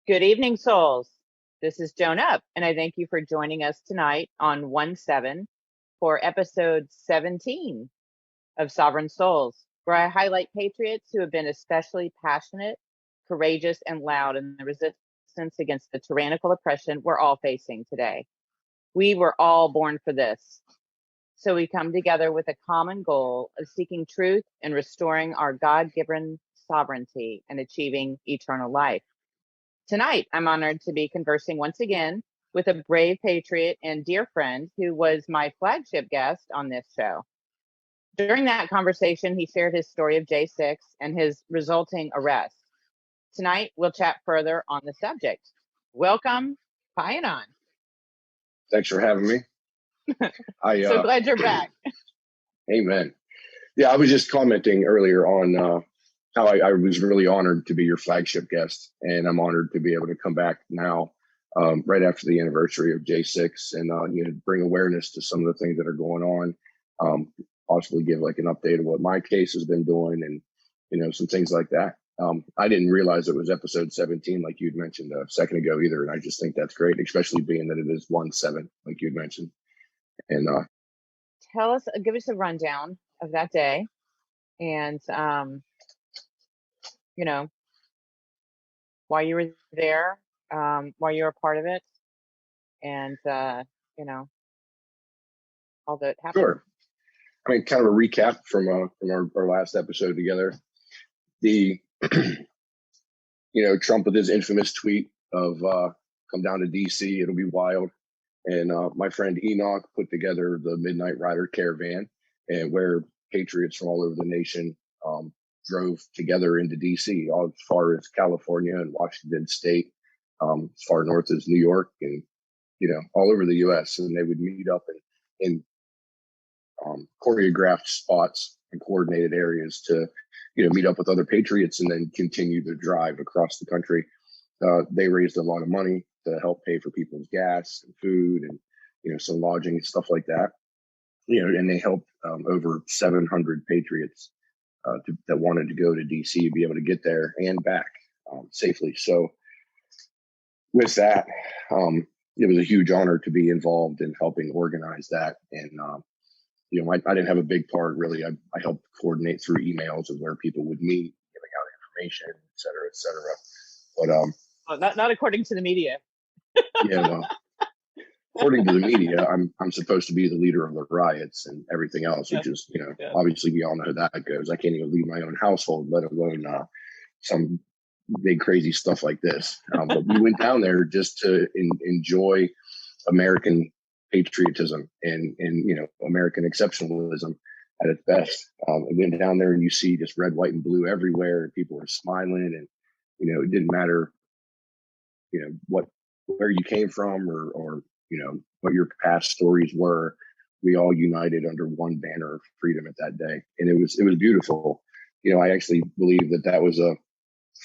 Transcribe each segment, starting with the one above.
Good evening, souls. This is JoanUp, and I thank you for joining us tonight on 1/7 for episode 17 of Sovereign Souls, where I highlight patriots who have been especially passionate, courageous, and loud in the resistance against the tyrannical oppression we're all facing today. We were all born for this. So we come together with a common goal of seeking truth and restoring our God-given sovereignty and achieving eternal life. Tonight, I'm honored to be conversing once again with a brave patriot and dear friend who was my flagship guest on this show. During that conversation, he shared his story of J6 and his resulting arrest. Tonight, we'll chat further on the subject. Welcome, Pi Anon. Thanks for having me. So glad you're back. Amen. Yeah, I was just commenting earlier on how I was really honored to be your flagship guest, and I'm honored to be able to come back now, right after the anniversary of J6, and bring awareness to some of the things that are going on. Possibly give like an update of what my case has been doing, and some things like that. I didn't realize it was episode 17, like you'd mentioned a second ago either, and I just think that's great, especially being that it is 1/7, like you'd mentioned. And give us a rundown of that day, and why you were there, why you were a part of it, and all that happened. Sure. I mean, kind of a recap from our last episode together. The Trump with his infamous tweet of come down to DC, it'll be wild. And my friend Enoch put together the Midnight Rider Caravan, and where patriots from all over the nation drove together into DC, all as far as California and Washington State, as far north as New York, and all over the U.S. And they would meet up in choreographed spots and coordinated areas to meet up with other patriots and then continue the drive across the country. They raised a lot of money to help pay for people's gas and food and some lodging and stuff like that. And they helped over 700 patriots that wanted to go to DC be able to get there and back safely. So with that, it was a huge honor to be involved in helping organize that. And I didn't have a big part really. I helped coordinate through emails of where people would meet, giving out information, et cetera, et cetera. But not according to the media. Yeah, well, according to the media, I'm supposed to be the leader of the riots and everything else, which is obviously we all know how that goes. I can't even lead my own household, let alone some big crazy stuff like this. But we went down there just to enjoy American patriotism and American exceptionalism at its best. I went down there and you see just red, white, and blue everywhere, and people were smiling, and it didn't matter where you came from or what your past stories were. We all united under one banner of freedom at that day, and it was beautiful. I actually believe that was a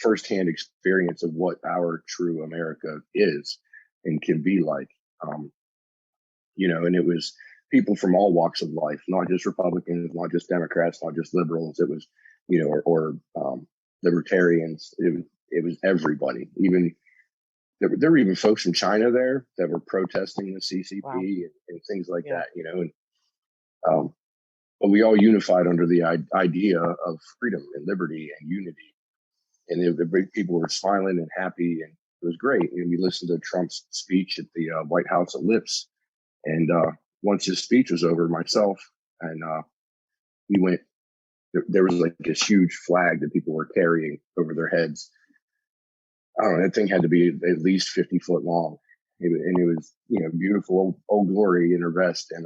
firsthand experience of what our true America is and can be like. And it was people from all walks of life, not just Republicans, not just Democrats, not just liberals. It was, or libertarians. It was everybody. Even there were even folks from China there that were protesting the CCP. Wow. and things like that. But we all unified under the idea of freedom and liberty and unity. And people were smiling and happy, and it was great. And we listened to Trump's speech at the White House Ellipse. And once his speech was over, myself and we went, there was like this huge flag that people were carrying over their heads. I don't know, that thing had to be at least 50 foot long. And it was, beautiful old glory in a vest. And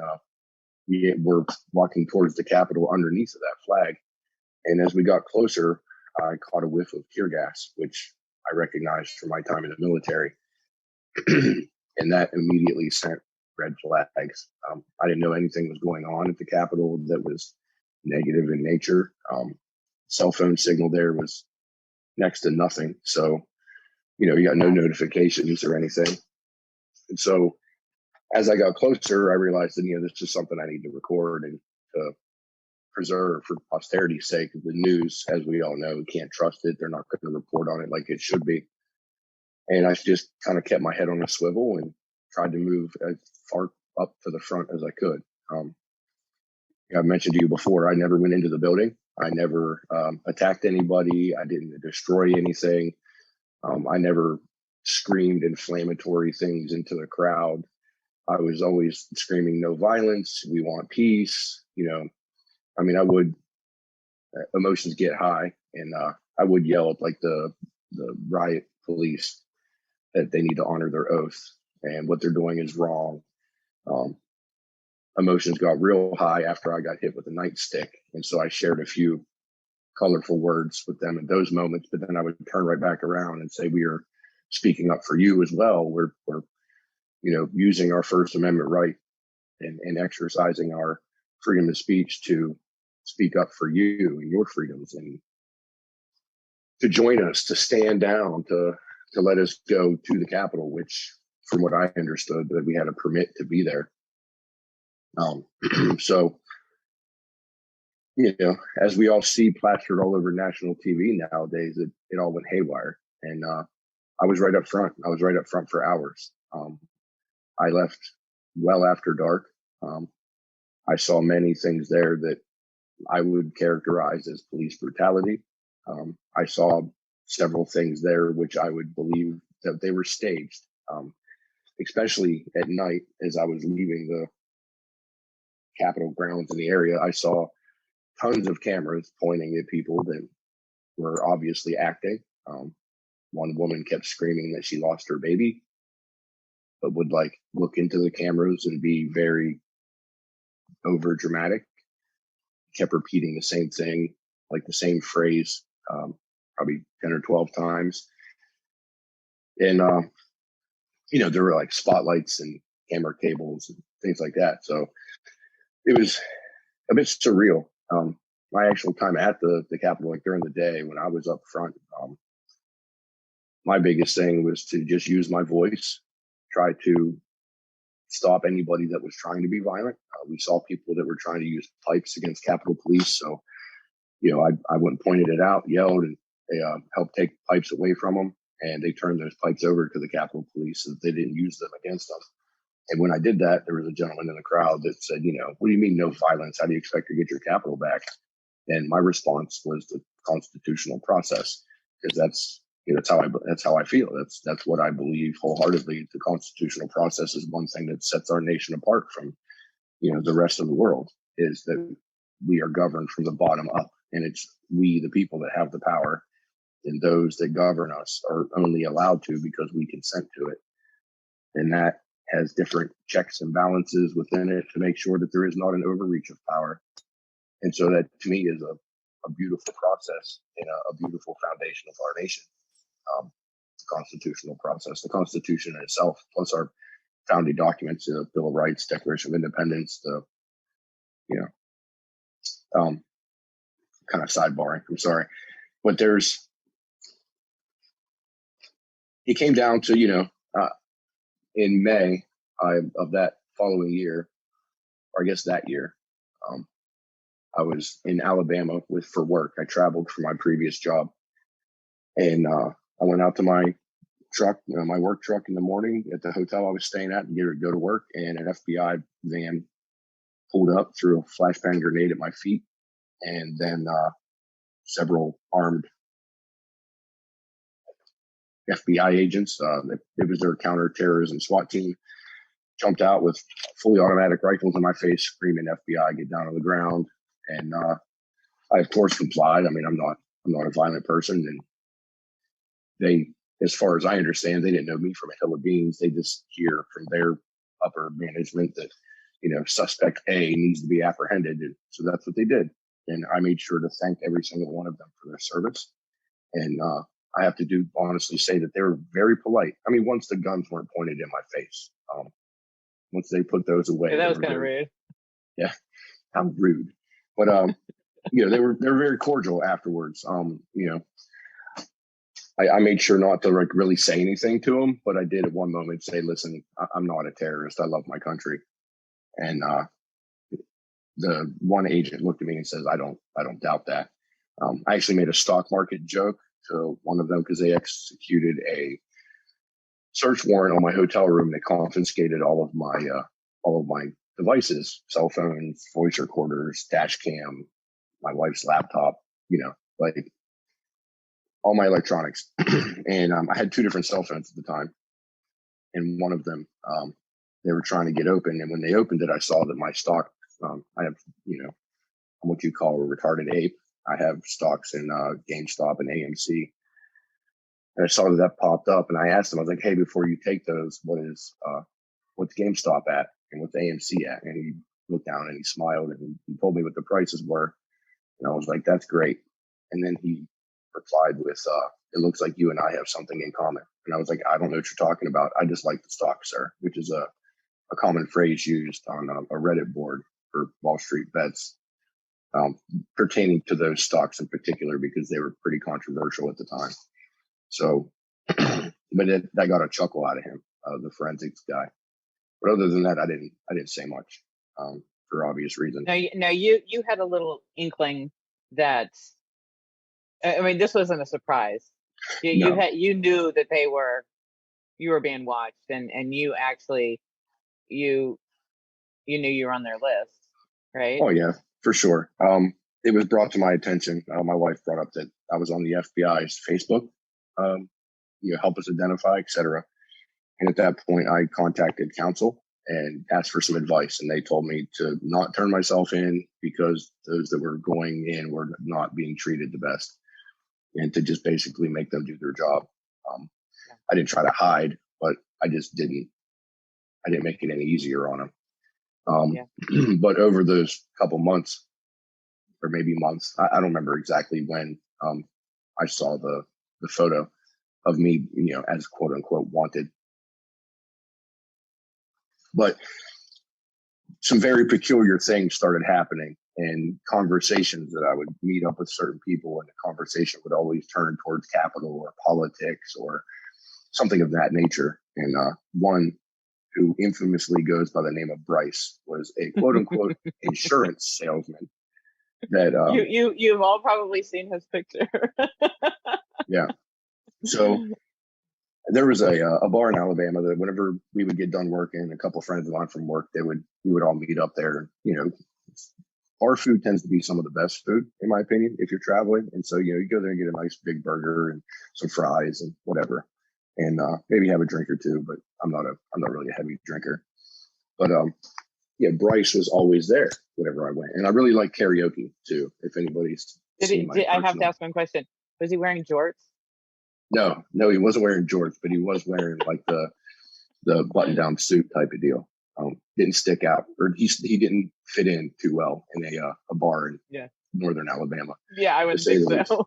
we were walking towards the Capitol underneath of that flag. And as we got closer, I caught a whiff of tear gas, which I recognized from my time in the military. And that immediately sent red flags. I didn't know anything was going on at the Capitol that was negative in nature. Cell phone signal there was next to nothing. So, you got no notifications or anything. And so as I got closer, I realized that, this is something I need to record and to preserve for posterity's sake. The news, as we all know, can't trust it. They're not going to report on it like it should be. And I just kind of kept my head on a swivel and tried to move as far up to the front as I could. I mentioned to you before, I never went into the building. I never attacked anybody. I didn't destroy anything. I never screamed inflammatory things into the crowd. I was always screaming, no violence. We want peace. I mean, I would, emotions get high, and I would yell at like the riot police that they need to honor their oath and what they're doing is wrong. Emotions got real high after I got hit with a nightstick. And so I shared a few colorful words with them in those moments, but then I would turn right back around and say, we are speaking up for you as well. We're using our First Amendment right and exercising our freedom of speech to speak up for you and your freedoms, and to join us, to stand down, to let us go to the Capitol, which from what I understood, that we had a permit to be there. So, as we all see plastered all over national TV nowadays, it all went haywire. And I was right up front. I was right up front for hours. I left well after dark. I saw many things there that I would characterize as police brutality. I saw several things there which I would believe that they were staged, especially at night as I was leaving the Capitol grounds in the area. I saw tons of cameras pointing at people that were obviously acting. One woman kept screaming that she lost her baby, but would look into the cameras and be very over dramatic. Kept repeating the same thing, like the same phrase, probably 10 or 12 times. And, there were like spotlights and camera cables and things like that. So it was a bit surreal. My actual time at the Capitol, like during the day when I was up front, my biggest thing was to just use my voice, try to stop anybody that was trying to be violent. We saw people that were trying to use pipes against Capitol Police. So, I went and pointed it out, yelled, and they helped take pipes away from them. And they turned those pipes over to the Capitol Police so that they didn't use them against them. And when I did that, there was a gentleman in the crowd that said, what do you mean no violence? How do you expect to get your Capitol back? And my response was the constitutional process, because that's how I feel. That's what I believe wholeheartedly. The constitutional process is one thing that sets our nation apart from, the rest of the world, is that we are governed from the bottom up, and it's we, the people, that have the power, and those that govern us are only allowed to because we consent to it. And that has different checks and balances within it to make sure that there is not an overreach of power. And so that, to me, is a beautiful process and a beautiful foundation of our nation. The constitutional process, the Constitution in itself, plus our founding documents, the Bill of Rights, Declaration of Independence, kind of sidebarring, I'm sorry. But it came down to, in May of that following year, or I guess that year, I was in Alabama for work. I traveled for my previous job, and I went out to my truck, my work truck in the morning at the hotel I was staying at, and go to work. And an FBI van pulled up, threw a flashbang grenade at my feet, and then several armed FBI agents, it was their counterterrorism SWAT team, jumped out with fully automatic rifles in my face, screaming FBI, get down on the ground. And I, of course, complied. I mean, I'm not a violent person. And they, as far as I understand, they didn't know me from a hill of beans. They just hear from their upper management that, suspect A needs to be apprehended. And so that's what they did. And I made sure to thank every single one of them for their service. And I have to honestly say that they were very polite. I mean, once the guns weren't pointed in my face, once they put those away. Yeah, that was kind of rude. Yeah, how rude. But they were very cordial afterwards. I made sure not to really say anything to them, but I did at one moment say, "Listen, I'm not a terrorist. I love my country." And the one agent looked at me and says, "I don't doubt that." I actually made a stock market joke to one of them because they executed a search warrant on my hotel room. They confiscated all of my devices, cell phones, voice recorders, dash cam, my wife's laptop, like all my electronics. And I had 2 different cell phones at the time. And one of them, they were trying to get open. And when they opened it, I saw that my stock, I have, I'm what you call a retarded ape. I have stocks in GameStop and AMC. And I saw that popped up, and I asked him, I was like, hey, before you take those, what's GameStop at and what's AMC at? And he looked down and he smiled and he told me what the prices were. And I was like, that's great. And then he replied with, it looks like you and I have something in common. And I was like, I don't know what you're talking about. I just like the stock, sir, which is a common phrase used on a Reddit board for Wall Street bets, pertaining to those stocks in particular, because they were pretty controversial at the time. So, but that got a chuckle out of him, the forensics guy. But other than that, I didn't say much, for obvious reasons. Now you had a little inkling that, I mean, this wasn't a surprise. You knew that you were being watched, and you actually, you knew you were on their list, right? Oh yeah, for sure. It was brought to my attention. My wife brought up that I was on the FBI's Facebook, help us identify, etc. And at that point, I contacted counsel and asked for some advice. And they told me to not turn myself in because those that were going in were not being treated the best, and to just basically make them do their job. I didn't try to hide, but I didn't make it any easier on them. But over those couple months, or maybe months, I don't remember exactly when, I saw the photo of me, as quote unquote wanted. But some very peculiar things started happening, and conversations that I would meet up with certain people, and the conversation would always turn towards capital or politics or something of that nature. And one who infamously goes by the name of Bryce was a quote unquote insurance salesman. That you've all probably seen his picture. Yeah. So there was a bar in Alabama that whenever we would get done working, a couple of friends of mine from work, we would all meet up there. Our food tends to be some of the best food, in my opinion, if you're traveling. And so, you go there and get a nice big burger and some fries and whatever, and maybe have a drink or two. But I'm not really a heavy drinker. But Bryce was always there whenever I went, and I really like karaoke too. If anybody's I have to ask one question. Was he wearing jorts? No, he wasn't wearing jorts, but he was wearing like the button-down suit type of deal. Didn't stick out, or he didn't fit in too well in a bar in northern Alabama. Yeah, I would think so.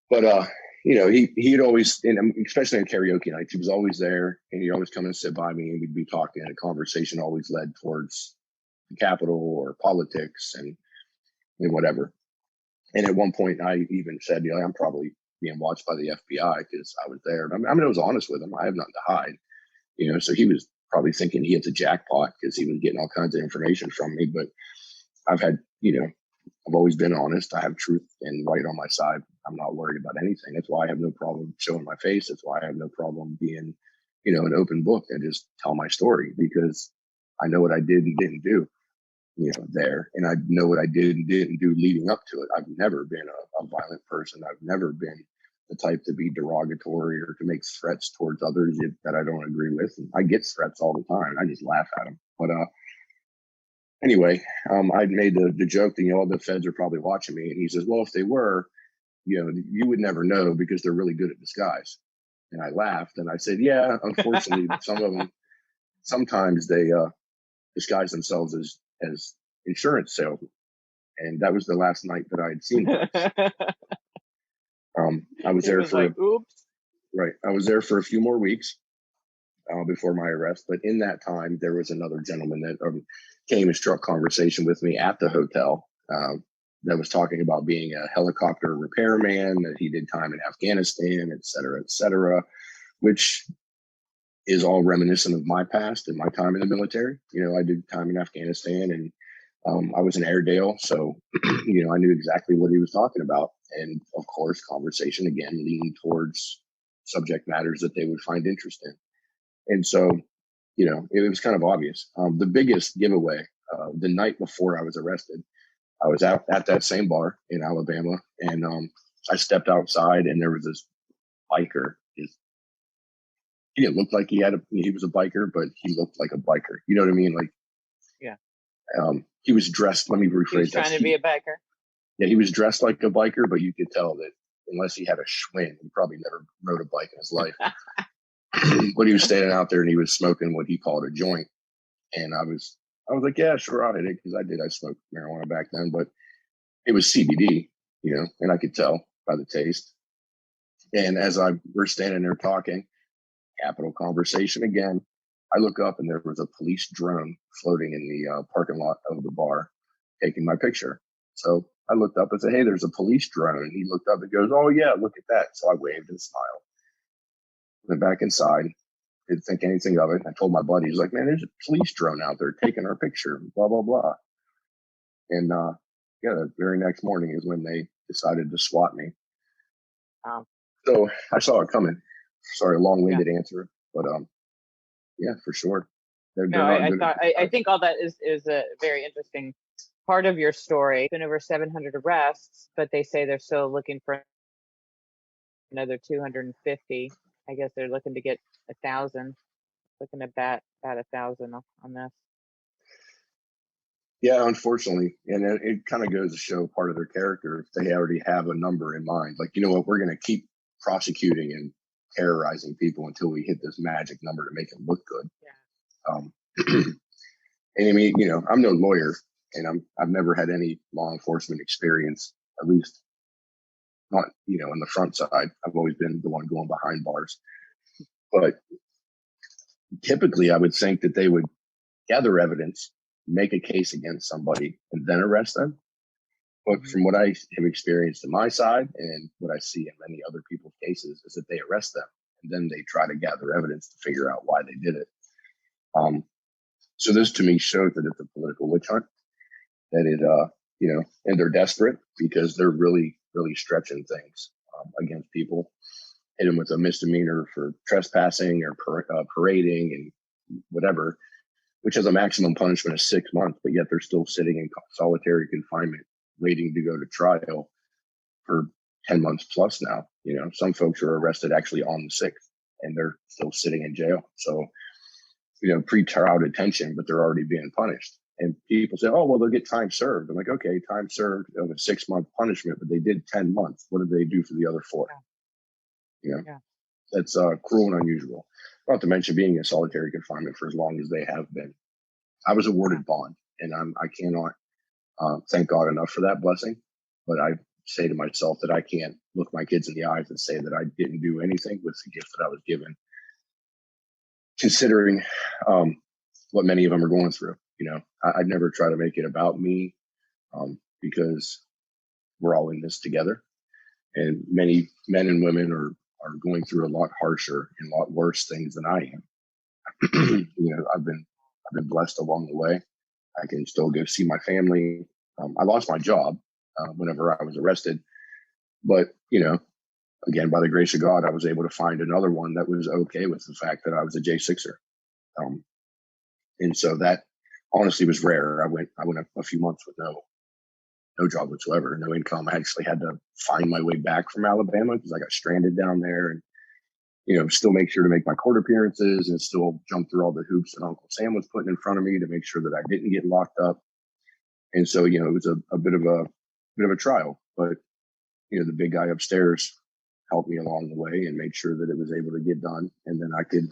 But he'd always, and especially on karaoke nights, he was always there, and he'd always come and sit by me, and we'd be talking, and a conversation always led towards the Capitol or politics and whatever. And at one point, I even said, I'm probably being watched by the FBI because I was there. I mean, I was honest with him. I have nothing to hide, so he was probably thinking he hit the jackpot because he was getting all kinds of information from me. But I've had, I've always been honest. I have truth and right on my side. I'm not worried about anything. That's why I have no problem showing my face. That's why I have no problem being, an open book and just tell my story, because I know what I did and didn't do, there. And I know what I did and didn't do leading up to it. I've never been a violent person. I've never been the type to be derogatory or to make threats towards others that I don't agree with. And I get threats all the time. I just laugh at them. But anyway, I made the joke that, all the feds are probably watching me. And he says, well, if they were, you would never know because they're really good at disguise. And I laughed and I said, yeah, unfortunately, some of them, sometimes they disguise themselves as insurance salesmen. And that was the last night that I had seen them. I was there for oops. Right. I was there for a few more weeks before my arrest. But in that time, there was another gentleman that came and struck conversation with me at the hotel that was talking about being a helicopter repairman, that he did time in Afghanistan, et cetera, which is all reminiscent of my past and my time in the military. I did time in Afghanistan, and I was in Airedale. So, I knew exactly what he was talking about. And of course, conversation again leaned towards subject matters that they would find interesting. And so, it was kind of obvious. The biggest giveaway, the night before I was arrested, I was out at that same bar in Alabama, and I stepped outside, and there was this biker. He didn't look like he was a biker, but he looked like a biker. You know what I mean? Like, yeah. He was dressed. Let me rephrase that. He was trying to be a biker. Yeah, he was dressed like a biker, but you could tell that unless he had a Schwinn, he probably never rode a bike in his life. But he was standing out there and he was smoking what he called a joint. And I was like, yeah, sure, I'll hit it, because I smoked marijuana back then, but it was CBD, and I could tell by the taste. And as we're standing there talking, capital conversation again, I look up and there was a police drone floating in the parking lot of the bar taking my picture. So I looked up and said, hey, there's a police drone. And he looked up and goes, oh, yeah, look at that. So I waved and smiled. Went back inside. Didn't think anything of it. I told my buddy, he's like, man, there's a police drone out there taking our picture, blah, blah, blah. And the very next morning is when they decided to swat me. So I saw it coming. Sorry, a long-winded answer, but yeah, for sure. I think all that is a very interesting part of your story. Been over 700 arrests, but they say they're still looking for another 250. I guess they're looking to get 1,000. Looking to bat 1,000 on this. Yeah, unfortunately, and it kind of goes to show part of their character. If they already have a number in mind, like, you know what, we're going to keep prosecuting and terrorizing people until we hit this magic number to make them look good. Yeah. And I mean, I'm no lawyer, and I've never had any law enforcement experience, at least not, on the front side. I've always been the one going behind bars. But typically I would think that they would gather evidence, make a case against somebody, and then arrest them. But from what I have experienced on my side and what I see in many other people's cases is that they arrest them and then they try to gather evidence to figure out why they did it. So this to me shows that it's a political witch hunt, that it, and they're desperate because they're really, really stretching things against people. Hit them with a misdemeanor for trespassing or parading and whatever, which has a maximum punishment of 6 months, but yet they're still sitting in solitary confinement waiting to go to trial for 10 months plus now. Some folks are arrested actually on the 6th and they're still sitting in jail. So, pre-trial detention, but they're already being punished. And people say, oh, well, they'll get time served. I'm like, okay, time served of a 6-month punishment, but they did 10 months. What did they do for the other 4? Yeah. That's cruel and unusual. Not to mention being in solitary confinement for as long as they have been. I was awarded bond, and I cannot thank God enough for that blessing. But I say to myself that I can't look my kids in the eyes and say that I didn't do anything with the gift that I was given, considering what many of them are going through. I'd never try to make it about me because we're all in this together. And many men and women are going through a lot harsher and a lot worse things than I am. I've been blessed along the way. I can still go see my family. I lost my job whenever I was arrested, but again, by the grace of God, I was able to find another one that was okay with the fact that I was a J6er. And so that honestly was rare. I went a few months with no job whatsoever, no income. I actually had to find my way back from Alabama because I got stranded down there, and still make sure to make my court appearances and still jump through all the hoops that Uncle Sam was putting in front of me to make sure that I didn't get locked up. And so, it was a bit of a trial, but the big guy upstairs helped me along the way and made sure that it was able to get done. And then I could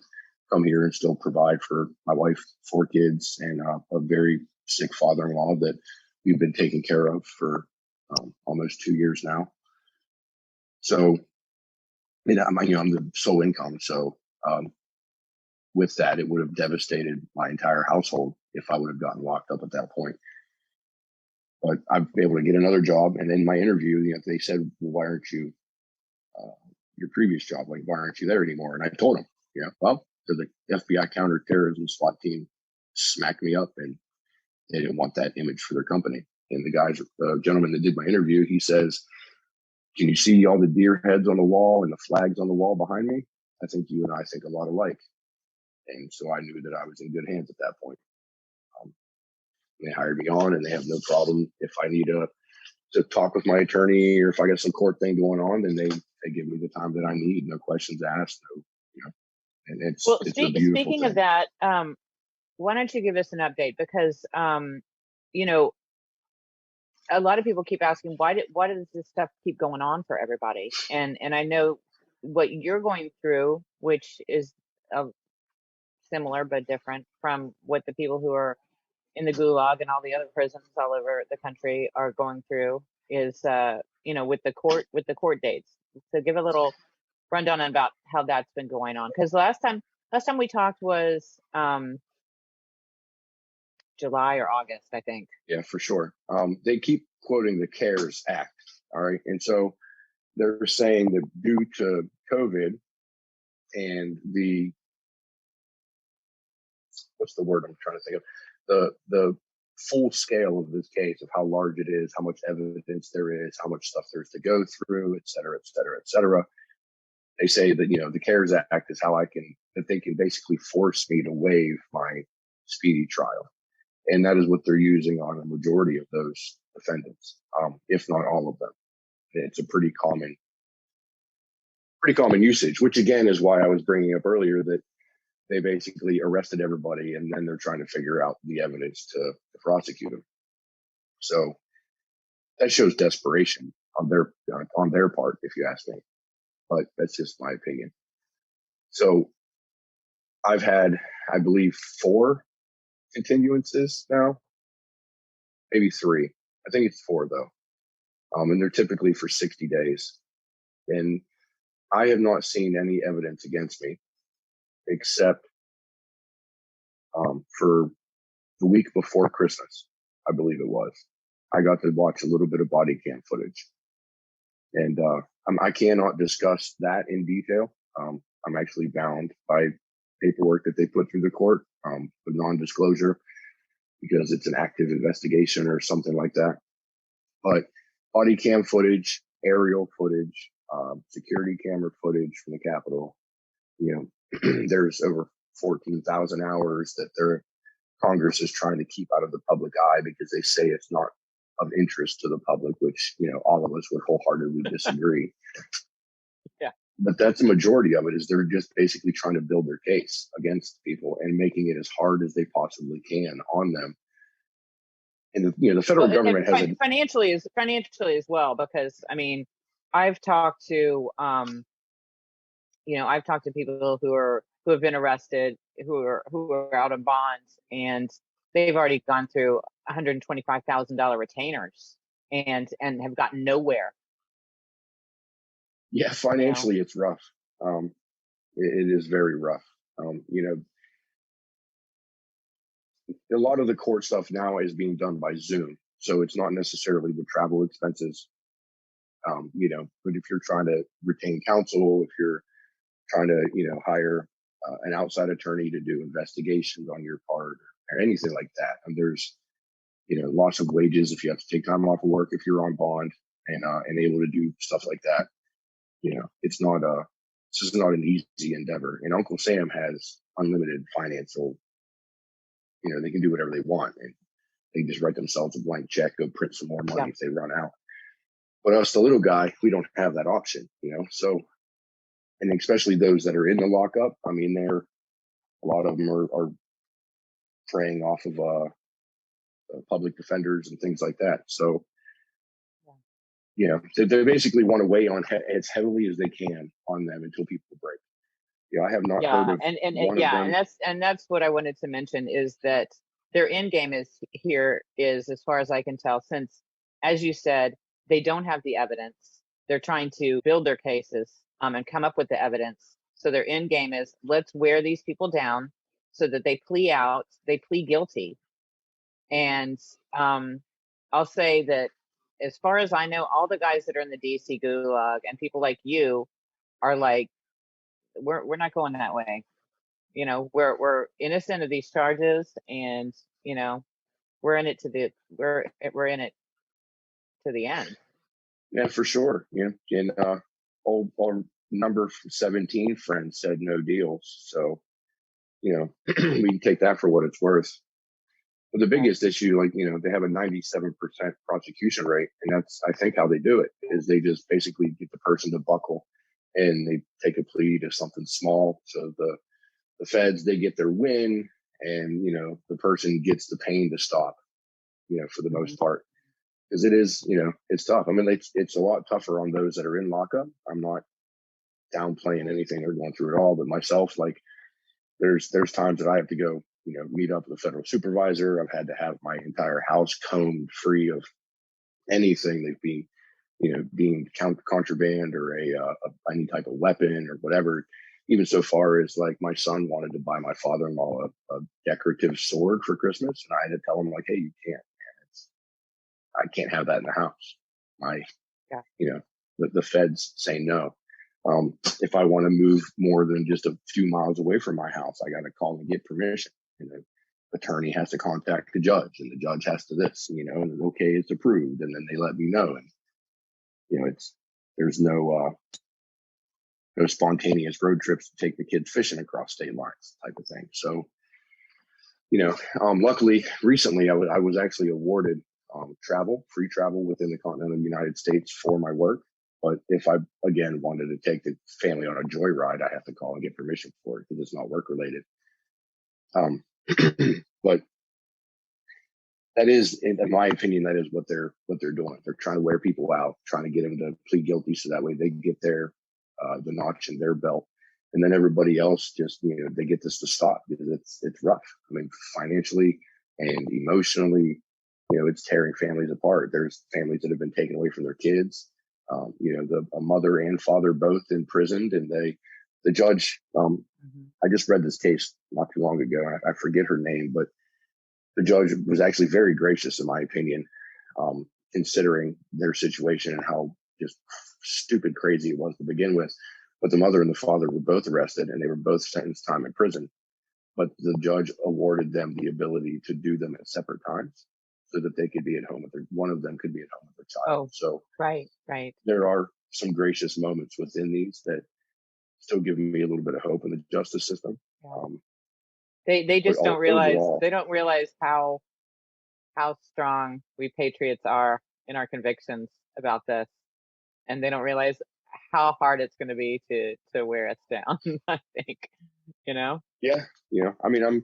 come here and still provide for my wife, 4 kids, and a very sick father-in-law that we've been taking care of for almost 2 years now. So, I'm the sole income. So with that, it would have devastated my entire household if I would have gotten locked up at that point. But I've been able to get another job. And in my interview, they said, well, why aren't you your previous job? Like, why aren't you there anymore? And I told them, well, the FBI counterterrorism SWAT team smacked me up and they didn't want that image for their company. And the gentleman that did my interview, he says, can you see all the deer heads on the wall and the flags on the wall behind me? I think you and I think a lot alike. And so I knew that I was in good hands at that point. Um, they hired me on, and they have no problem if I need to talk with my attorney, or if I got some court thing going on, then they give me the time that I need, no questions asked, no, you know, and it's a beautiful speaking of thing. that, why don't you give us an update? Because, you know, a lot of people keep asking, why does this stuff keep going on for everybody? And I know what you're going through, which is similar but different from what the people who are in the gulag and all the other prisons all over the country are going through, is you know, with the court dates. So give a little rundown about how that's been going on, because last time we talked was July or August, I think. Yeah, for sure. They keep quoting the CARES Act. All right. And so they're saying that due to COVID and what's the word I'm trying to think of? The full scale of this case, of how large it is, how much evidence there is, how much stuff there's to go through, et cetera, et cetera, et cetera. They say that, the CARES Act is how that they can basically force me to waive my speedy trial. And that is what they're using on a majority of those defendants, if not all of them. It's a pretty common usage, which again is why I was bringing up earlier that they basically arrested everybody, and then they're trying to figure out the evidence to prosecute them. So that shows desperation on their part, if you ask me. But that's just my opinion. So I've had, I believe, 4 continuances now, maybe 3. I think it's 4 though. And they're typically for 60 days. And I have not seen any evidence against me, except for the week before Christmas, I believe it was. I got to watch a little bit of body cam footage. And I cannot discuss that in detail. I'm actually bound by paperwork that they put through the court with non-disclosure, because it's an active investigation or something like that. But body cam footage, aerial footage, security camera footage from the Capitol, there's over 14,000 hours that Congress is trying to keep out of the public eye because they say it's not of interest to the public, which, all of us would wholeheartedly disagree. Yeah. But that's the majority of it, is they're just basically trying to build their case against people and making it as hard as they possibly can on them. And the federal government has financially as well, because I mean, I've talked to people who have been arrested, who are out on bonds, and they've already gone through $125,000 retainers and have gotten nowhere. Yeah, financially, it's rough. It is very rough. A lot of the court stuff now is being done by Zoom, so it's not necessarily the travel expenses. But if you're trying to retain counsel, if you're trying to, hire an outside attorney to do investigations on your part or anything like that, and there's, loss of wages if you have to take time off of work if you're on bond and able to do stuff like that. It's just not an easy endeavor. And Uncle Sam has unlimited financial, they can do whatever they want, and they just write themselves a blank check, go print some more money if they run out. But us, the little guy, we don't have that option, so, and especially those that are in the lockup. I mean, a lot of them are preying off of public defenders and things like that. So, they basically want to weigh on as heavily as they can on them until people break. I have not heard of and one of them. And that's what I wanted to mention, is that their end game is, as far as I can tell, since, as you said, they don't have the evidence. They're trying to build their cases and come up with the evidence. So their end game is, let's wear these people down so that they plead guilty. And I'll say that, as far as I know, all the guys that are in the DC gulag and people like you are like, we're not going that way. We're innocent of these charges, and we're in it to the end. Yeah, for sure. Yeah. And old number 17 friend said no deals. So, we can take that for what it's worth. But the Right. biggest issue, like, they have a 97% prosecution rate. And that's, I think, how they do it is they just basically get the person to buckle and they take a plea to something small. So the feds, they get their win and, the person gets the pain to stop, for the Mm-hmm. most part. Because it is, it's tough. I mean, it's a lot tougher on those that are in lockup. I'm not downplaying anything they're going through at all, but myself, like, there's times that I have to go, meet up with a federal supervisor. I've had to have my entire house combed free of anything that being contraband or any type of weapon or whatever. Even so far as like my son wanted to buy my father-in-law a decorative sword for Christmas, and I had to tell him like, hey, you can't, man. I can't have that in the house. My, Yeah. the feds say no. If I want to move more than just a few miles away from my house, I got to call and get permission. And the attorney has to contact the judge, and the judge has to this, and okay, it's approved, and then they let me know. And there's no spontaneous road trips to take the kids fishing across state lines type of thing. So, luckily, recently I was actually awarded free travel within the continental United States for my work. But if I, again, wanted to take the family on a joyride, I have to call and get permission for it because it's not work related. But that is, in my opinion, that is what they're doing. They're trying to wear people out, trying to get them to plead guilty so that way they get their the notch in their belt, and then everybody else just they get this to stop because it's rough. I mean, financially and emotionally, it's tearing families apart. There's families that have been taken away from their kids. A mother and father both imprisoned, and the judge. Mm-hmm. I just read this case not too long ago. I forget her name, but the judge was actually very gracious, in my opinion, considering their situation and how just stupid crazy it was to begin with. But the mother and the father were both arrested and they were both sentenced time in prison. But the judge awarded them the ability to do them at separate times so that they could be at home one of them could be at home with their child. Oh, so right. there are some gracious moments within these that still give me a little bit of hope in the justice system. Yeah. They just don't realize overall, how strong we patriots are in our convictions about this, and they don't realize how hard it's going to be to wear us down. I think, yeah, I mean,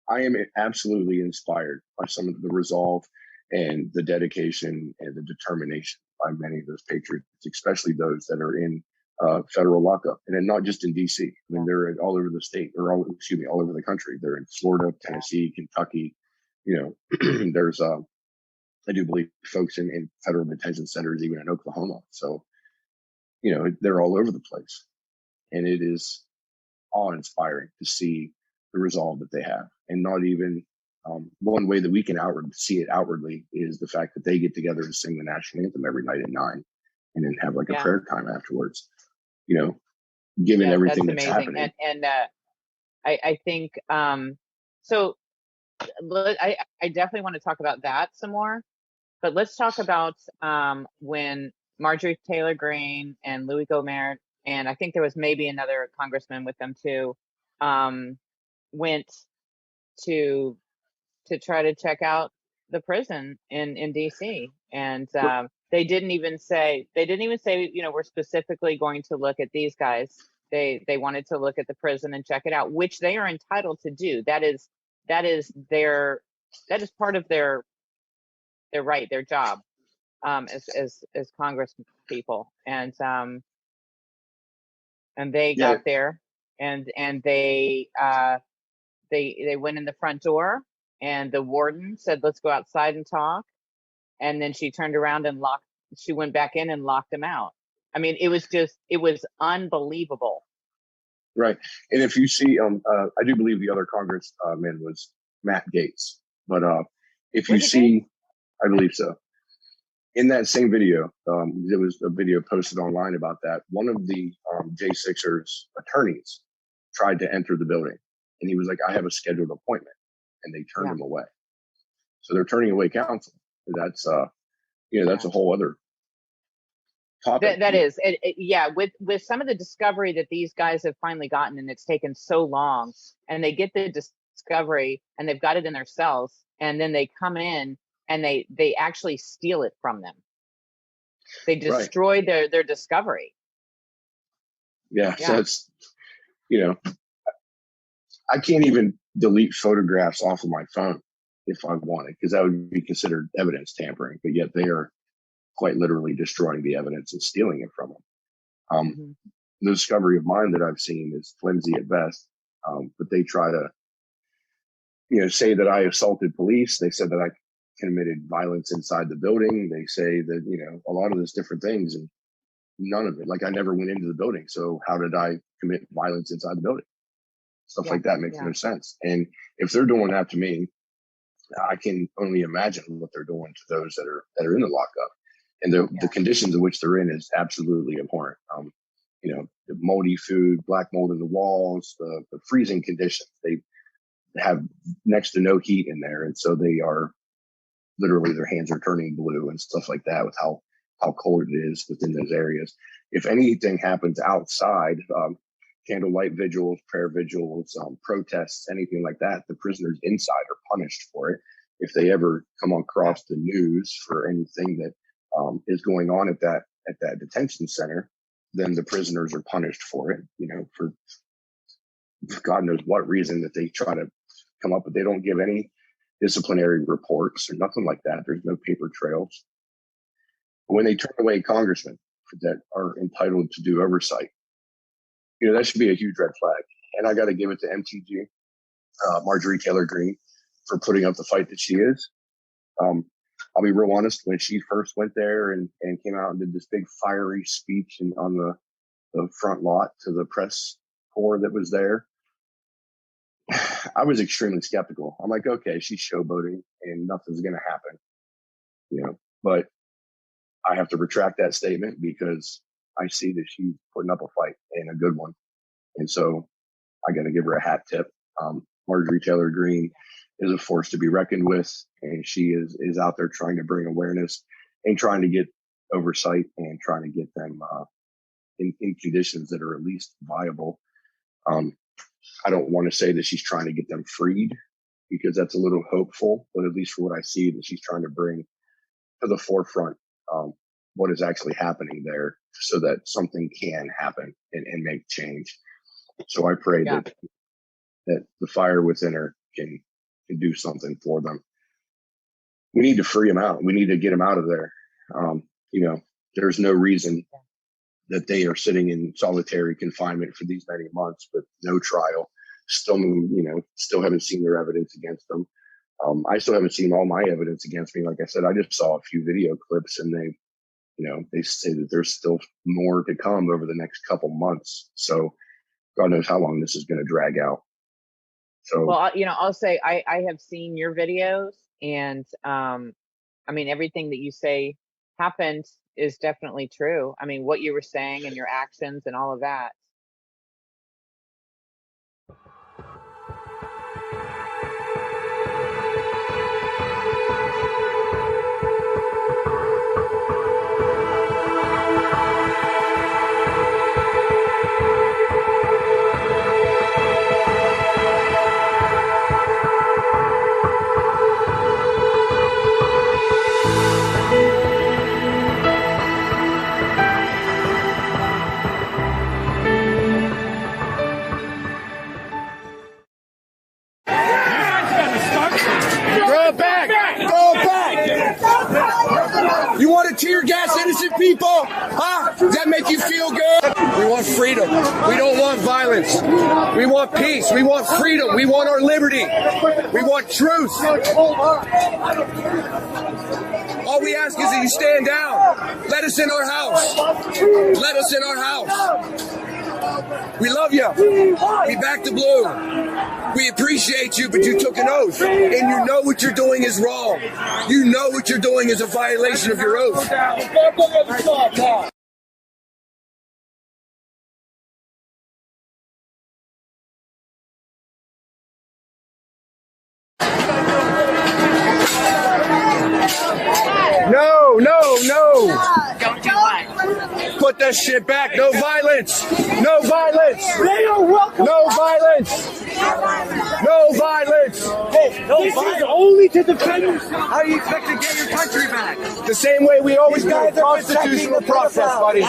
I am absolutely inspired by some of the resolve and the dedication and the determination by many of those patriots, especially those that are in federal lockup, and then not just in D.C. I mean, they're all over the state, or all over the country. They're in Florida, Tennessee, Kentucky. There's I do believe folks in federal detention centers, even in Oklahoma. So, they're all over the place, and it is awe-inspiring to see the resolve that they have. And not even one way that we can see it outwardly is the fact that they get together and sing the national anthem every night at 9 and then have like a prayer time afterwards, given everything that's happening. And I think so. I definitely want to talk about that some more, but let's talk about when Marjorie Taylor Greene and Louis Gohmert, and I think there was maybe another congressman with them too, went to try to check out the prison in DC, and they didn't even say we're specifically going to look at these guys. They wanted to look at the prison and check it out, which they are entitled to do. That is part of their right, their job as Congress people, and they got there, and they went in the front door, and the warden said, "Let's go outside and talk," and then she turned around and she went back in and locked him out. I mean, it was unbelievable. Right. And if you see, I do believe the other congressman was Matt Gaetz, but if you see, I believe so. In that same video, there was a video posted online about that. One of the J6ers attorneys tried to enter the building, and he was like, "I have a scheduled appointment," and they turned him away. So they're turning away counsel. That's that's a whole other topic. That is, yeah. With some of the discovery that these guys have finally gotten, and it's taken so long, and they get the discovery, and they've got it in their cells, and then they come in and they actually steal it from them. They destroy their discovery. Yeah. So it's, I can't even delete photographs off of my phone if I wanted, because that would be considered evidence tampering. But yet they are quite literally destroying the evidence and stealing it from them. The discovery of mine that I've seen is flimsy at best, but they try to, say that I assaulted police. They said that I committed violence inside the building. They say that, a lot of those different things, and none of it. Like, I never went into the building. So how did I commit violence inside the building? Stuff like that makes no sense. And if they're doing that to me, I can only imagine what they're doing to those that are in the lockup. And the conditions in which they're in is absolutely abhorrent. The moldy food, black mold in the walls, the freezing conditions. They have next to no heat in there. And so they are literally, their hands are turning blue and stuff like that with how cold it is within those areas. If anything happens outside, candlelight vigils, prayer vigils, protests, anything like that, the prisoners inside are punished for it. If they ever come across the news for anything that is going on at that detention center, then the prisoners are punished for it, for God knows what reason that they try to come up with. They don't give any disciplinary reports or nothing like that. There's no paper trails. When they turn away congressmen that are entitled to do oversight, that should be a huge red flag. And I got to give it to MTG, Marjorie Taylor Greene, for putting up the fight that she is. I'll be real honest, when she first went there and came out and did this big fiery speech on the front lot to the press corps that was there, I was extremely skeptical. I'm like, okay, she's showboating and nothing's going to happen, but I have to retract that statement because I see that she's putting up a fight, and a good one. And so I got to give her a hat tip. Marjorie Taylor Greene is a force to be reckoned with, and she is out there trying to bring awareness and trying to get oversight and trying to get them in conditions that are at least viable. I don't want to say that she's trying to get them freed, because that's a little hopeful, but at least for what I see, that she's trying to bring to the forefront what is actually happening there, so that something can happen and make change. So I pray that the fire within her can do something for them. We need to free them out. We need to get them out of there. There's no reason that they are sitting in solitary confinement for these many months with no trial. Still haven't seen their evidence against them. I still haven't seen all my evidence against me. Like I said, I just saw a few video clips, and they say that there's still more to come over the next couple months. So God knows how long this is going to drag out. So, well, I'll say I have seen your videos, and everything that you say happened is definitely true. I mean, what you were saying and your actions and all of that. You want to tear gas innocent people? Huh? Does that make you feel good? We want freedom. We don't want violence. We want peace. We want freedom. We want our liberty. We want truth. All we ask is that you stand down. Let us in our house. Let us in our house. We love you. We back the blue. We appreciate you, but you took an oath, and you know what you're doing is wrong. You know what you're doing is a violation of your oath. No. Don't do what? put that shit back. No violence. No violence. They are welcome. No violence. No violence. Hey, this is only to defend yourself. How do you expect to get your country back? The same way we always do. Constitutional process, buddy.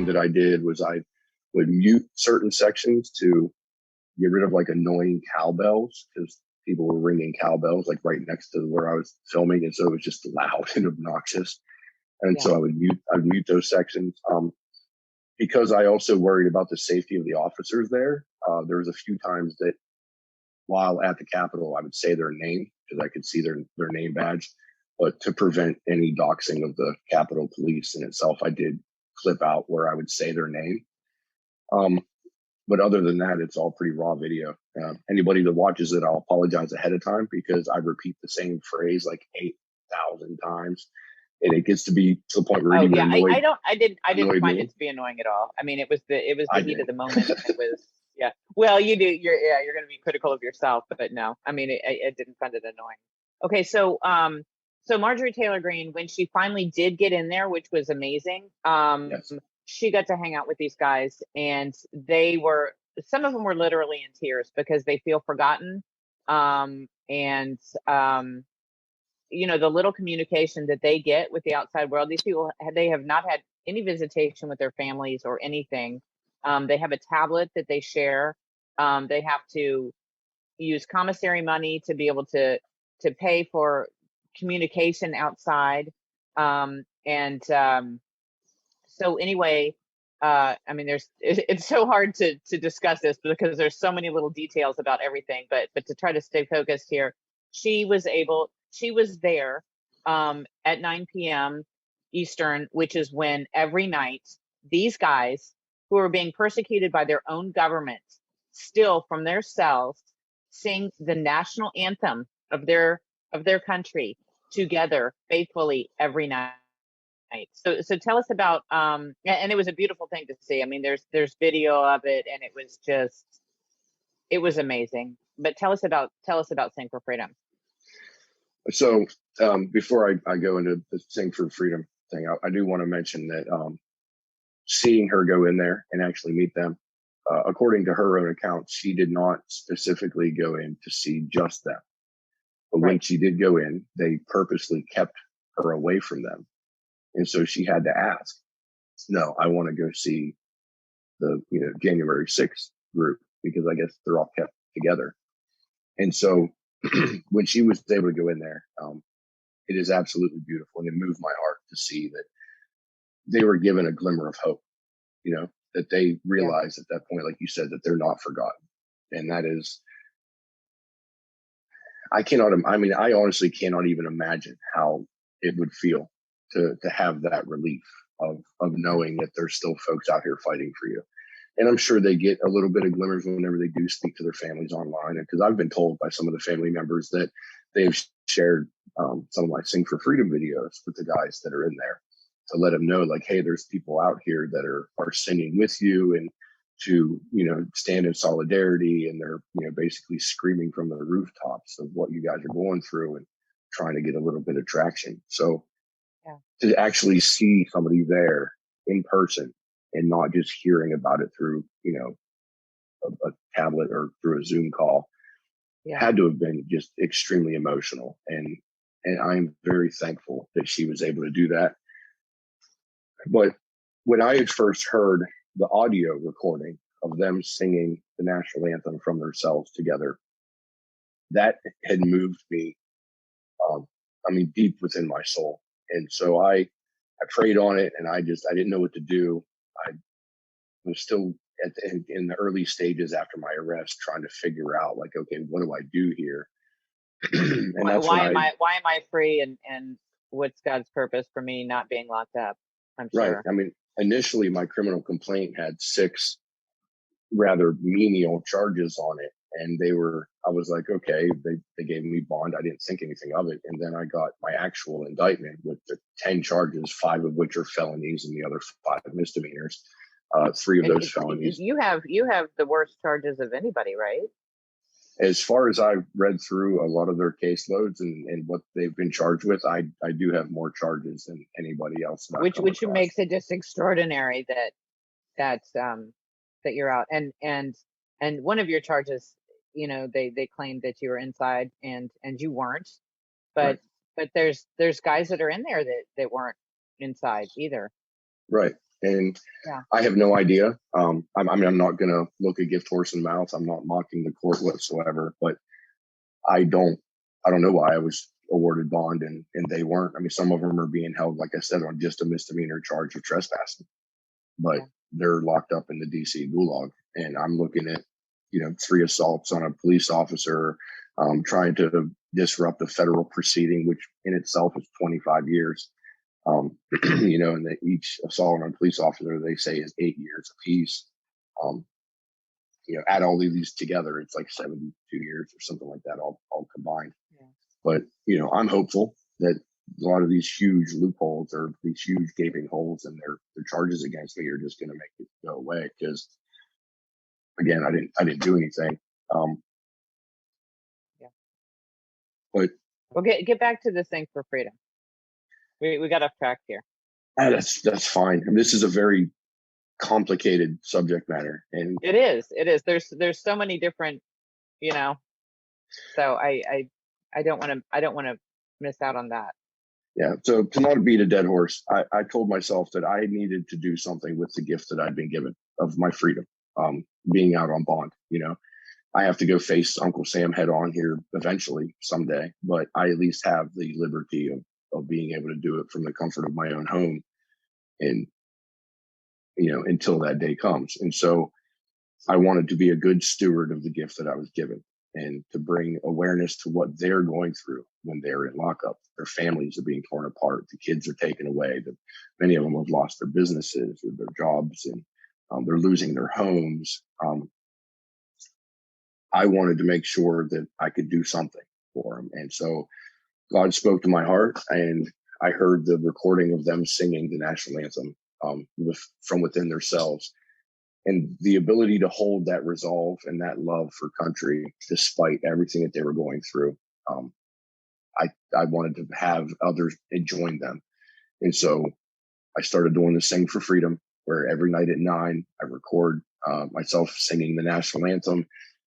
That I did was I would mute certain sections to get rid of like annoying cowbells, because people were ringing cowbells like right next to where I was filming, and so it was just loud and obnoxious. And so I would mute those sections. Because I also worried about the safety of the officers there. There was a few times that while at the Capitol, I would say their name because I could see their name badge, but to prevent any doxing of the Capitol Police in itself, I did clip out where I would say their name. But other than that, it's all pretty raw video. Anybody that watches it, I'll apologize ahead of time because I repeat the same phrase like 8,000 times, and it gets to be to the point where even annoyed. I didn't find it to be annoying at all. I mean, it was the heat of the moment. It was Well, you're going to be critical of yourself, but no, I mean, I didn't find it annoying. Okay, so Marjorie Taylor Greene, when she finally did get in there, which was amazing, yes. She got to hang out with these guys, and some of them were literally in tears because they feel forgotten. The little communication that they get with the outside world, these people, they have not had any visitation with their families or anything. They have a tablet that they share. They have to use commissary money to be able to pay for communication outside. So anyway, I mean, it's so hard to discuss this because there's so many little details about everything, but to try to stay focused here, she was there, at 9 p.m. Eastern, which is when every night these guys who are being persecuted by their own government still from their cells sing the national anthem of their country together faithfully every night. So tell us about and it was a beautiful thing to see. I mean, there's video of it, and it was amazing. But tell us about Sing for Freedom. So before I go into the Sing for Freedom thing, I do want to mention that seeing her go in there and actually meet them, according to her own account, she did not specifically go in to see just them. But when she did go in, they purposely kept her away from them. And so she had to ask, no, I want to go see the January 6th group, because I guess they're all kept together. And so when she was able to go in there, it is absolutely beautiful. And it moved my heart to see that they were given a glimmer of hope, that they realized at that point, like you said, that they're not forgotten. And that is, I honestly cannot even imagine how it would feel to have that relief of knowing that there's still folks out here fighting for you. And I'm sure they get a little bit of glimmers whenever they do speak to their families online. And because I've been told by some of the family members that they've shared some of my Sing for Freedom videos with the guys that are in there to let them know, like, hey, there's people out here that are singing with you and to, stand in solidarity. And they're, basically screaming from the rooftops of what you guys are going through and trying to get a little bit of traction. So to actually see somebody there in person and not just hearing about it through, a tablet or through a Zoom call had to have been just extremely emotional. And I'm very thankful that she was able to do that. But when I had first heard the audio recording of them singing the national anthem from their cells together, that had moved me, deep within my soul. And so I prayed on it, and I didn't know what to do. I was still in the early stages after my arrest, trying to figure out like, okay, what do I do here? And that's why am I free, and what's God's purpose for me not being locked up? I'm sure. Right. I mean, initially my criminal complaint had 6 rather menial charges on it. And I was like, okay, they gave me bond. I didn't think anything of it. And then I got my actual indictment with the 10 charges, 5 of which are felonies and the other 5 misdemeanors. 3 of those felonies. You have the worst charges of anybody, right? As far as I've read through a lot of their caseloads and what they've been charged with, I do have more charges than anybody else. Which makes it just extraordinary that you're out. And one of your charges, they claimed that you were inside and you weren't, but there's guys that are in there that weren't inside either. Right. And I have no idea. I'm not going to look a gift horse in the mouth. I'm not mocking the court whatsoever, but I don't know why I was awarded bond and they weren't. I mean, some of them are being held, like I said, on just a misdemeanor charge of trespassing, but they're locked up in the DC gulag. And I'm looking at, 3 assaults on a police officer, trying to disrupt a federal proceeding, which in itself is 25 years. And that each assault on a police officer, they say, is 8 years apiece. Add all of these together, it's like 72 years or something like that, all combined. Yeah. But, I'm hopeful that a lot of these huge loopholes or these huge gaping holes in their charges against me are just going to make it go away. Because, again, I didn't do anything. But we'll get back to this thing for freedom. We got off track here. That's fine. I mean, this is a very complicated subject matter, and it is. There's so many different, So I don't want to miss out on that. Yeah. So to not beat a dead horse, I told myself that I needed to do something with the gift that I'd been given of my freedom, being out on bond. I have to go face Uncle Sam head on here eventually someday, but I at least have the liberty of being able to do it from the comfort of my own home and, until that day comes. And so I wanted to be a good steward of the gift that I was given and to bring awareness to what they're going through when they're in lockup. Their families are being torn apart. The kids are taken away. Many of them have lost their businesses or their jobs, and they're losing their homes. I wanted to make sure that I could do something for them. And so God spoke to my heart, and I heard the recording of them singing the national anthem from within themselves. And the ability to hold that resolve and that love for country, despite everything that they were going through, I wanted to have others join them. And so I started doing the Sing for Freedom, where every night at 9, I record myself singing the national anthem,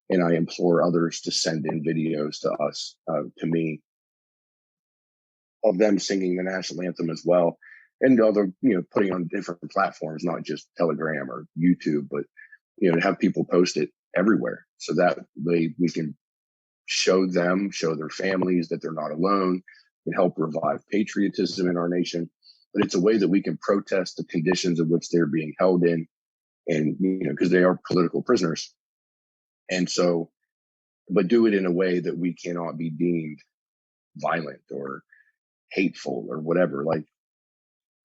and I implore others to send in videos to us, to me, of them singing the national anthem as well. And other, putting on different platforms, not just Telegram or YouTube, but, to have people post it everywhere so that we can show their families that they're not alone, and help revive patriotism in our nation. But it's a way that we can protest the conditions of which they're being held in, and, because they are political prisoners. And so, but do it in a way that we cannot be deemed violent or hateful or whatever. Like,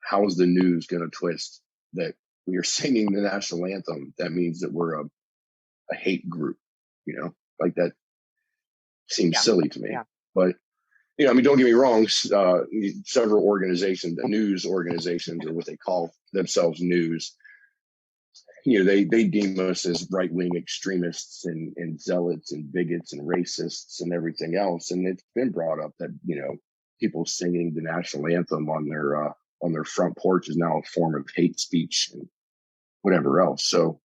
how is the news going to twist that we are singing the national anthem? That means that we're a hate group, like that seems silly to me. Yeah. But, don't get me wrong. Several organizations, the news organizations, or what they call themselves news, they deem us as right-wing extremists and zealots and bigots and racists and everything else. And it's been brought up that, people singing the national anthem on their front porch is now a form of hate speech and whatever else. So,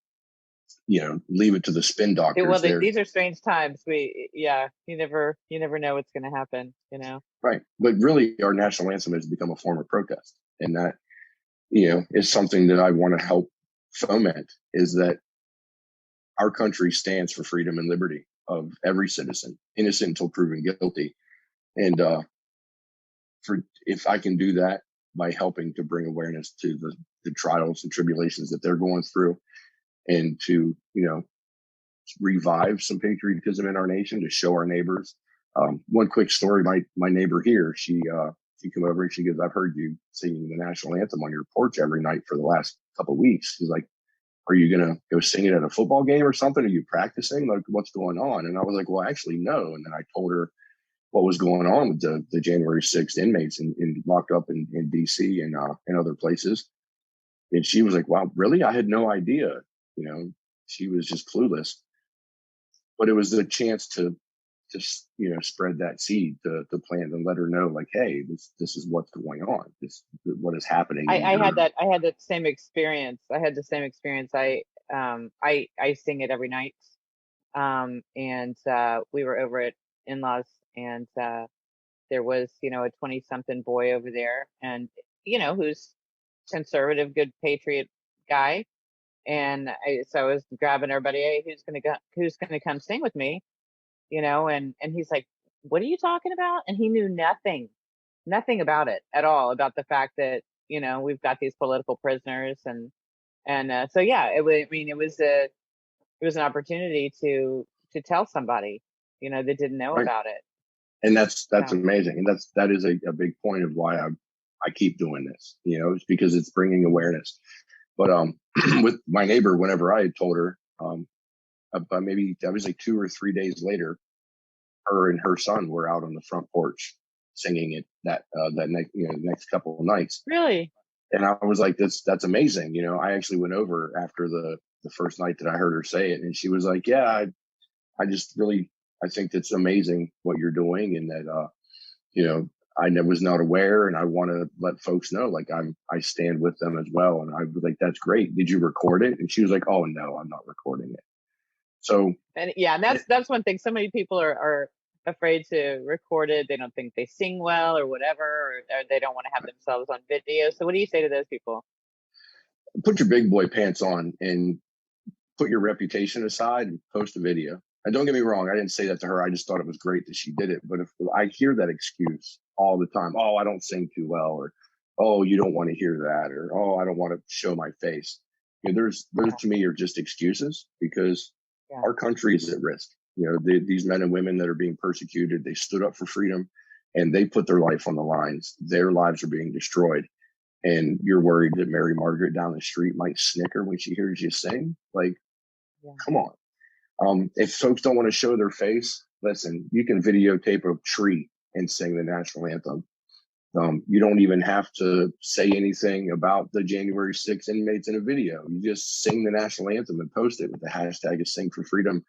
leave it to the spin doctors. Well, these are strange times. You never know what's going to happen, Right. But really, our national anthem has become a form of protest. And that, is something that I want to help foment, is that our country stands for freedom and liberty of every citizen, innocent until proven guilty. And if I can do that by helping to bring awareness to the trials and tribulations that they're going through, and to, revive some patriotism in our nation, to show our neighbors. One quick story, my neighbor here, she came over and she goes, I've heard you singing the national anthem on your porch every night for the last couple of weeks. She's like, are you going to go sing it at a football game or something? Are you practicing? Like, what's going on? And I was like, well, actually, no. And then I told her what was going on with the January 6th inmates in locked up in DC and other places. And she was like, wow, really? I had no idea. She was just clueless. But it was a chance to spread that seed, to plant and let her know, like, hey, this is what's going on. What is happening. I had that same experience. I had the same experience. I sing it every night. And we were over at in-laws, and there was, a 20-something boy over there, and, who's conservative, good patriot guy. And so I was grabbing everybody, hey, who's gonna come sing with me? And he's like, what are you talking about? And he knew nothing about it at all, about the fact that, we've got these political prisoners. And so, yeah, it was an opportunity to tell somebody, that didn't know about it. And that's amazing. And that is a big point of why I keep doing this, it's because it's bringing awareness. But with my neighbor, whenever I had told her, but maybe that was like 2 or 3 days later, her and her son were out on the front porch singing it that next couple of nights. Really? And I was like, that's amazing. I actually went over after the first night that I heard her say it, and she was like, yeah, I just really, I think it's amazing what you're doing, and that I was not aware, and I want to let folks know, like, I stand with them as well. And I was like, that's great. Did you record it? And she was like, oh no, I'm not recording it. So, and that's one thing. So many people are afraid to record it. They don't think they sing well or whatever, or they don't want to have themselves on video. So what do you say to those people? Put your big boy pants on and put your reputation aside and post a video. And don't get me wrong, I didn't say that to her. I just thought it was great that she did it. But if I hear that excuse all the time, oh, I don't sing too well, or oh, you don't want to hear that, or oh, I don't want to show my face. Those to me are just excuses, because our country is at risk. These men and women that are being persecuted, they stood up for freedom and they put their life on the lines. Their lives are being destroyed. And you're worried that Mary Margaret down the street might snicker when she hears you sing? Like, come on. If folks don't want to show their face, listen, you can videotape a tree and sing the national anthem. You don't even have to say anything about the January 6th inmates in a video. You just sing the national anthem and post it with the hashtag of Sing for Freedom.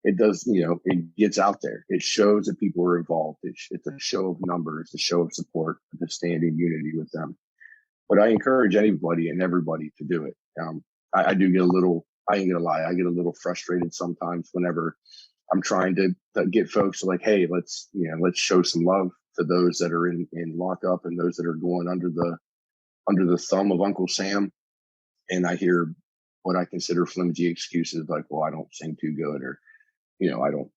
It does, it gets out there. It shows that people are involved. It's a show of numbers, a show of support, to stand in unity with them. But I encourage anybody and everybody to do it. I do get I ain't gonna lie, I get a little frustrated sometimes whenever I'm trying to get folks like, hey, let's show some love to those that are in lockup and those that are going under the thumb of Uncle Sam. And I hear what I consider flimsy excuses, like, well, I don't sing too good, or, I don't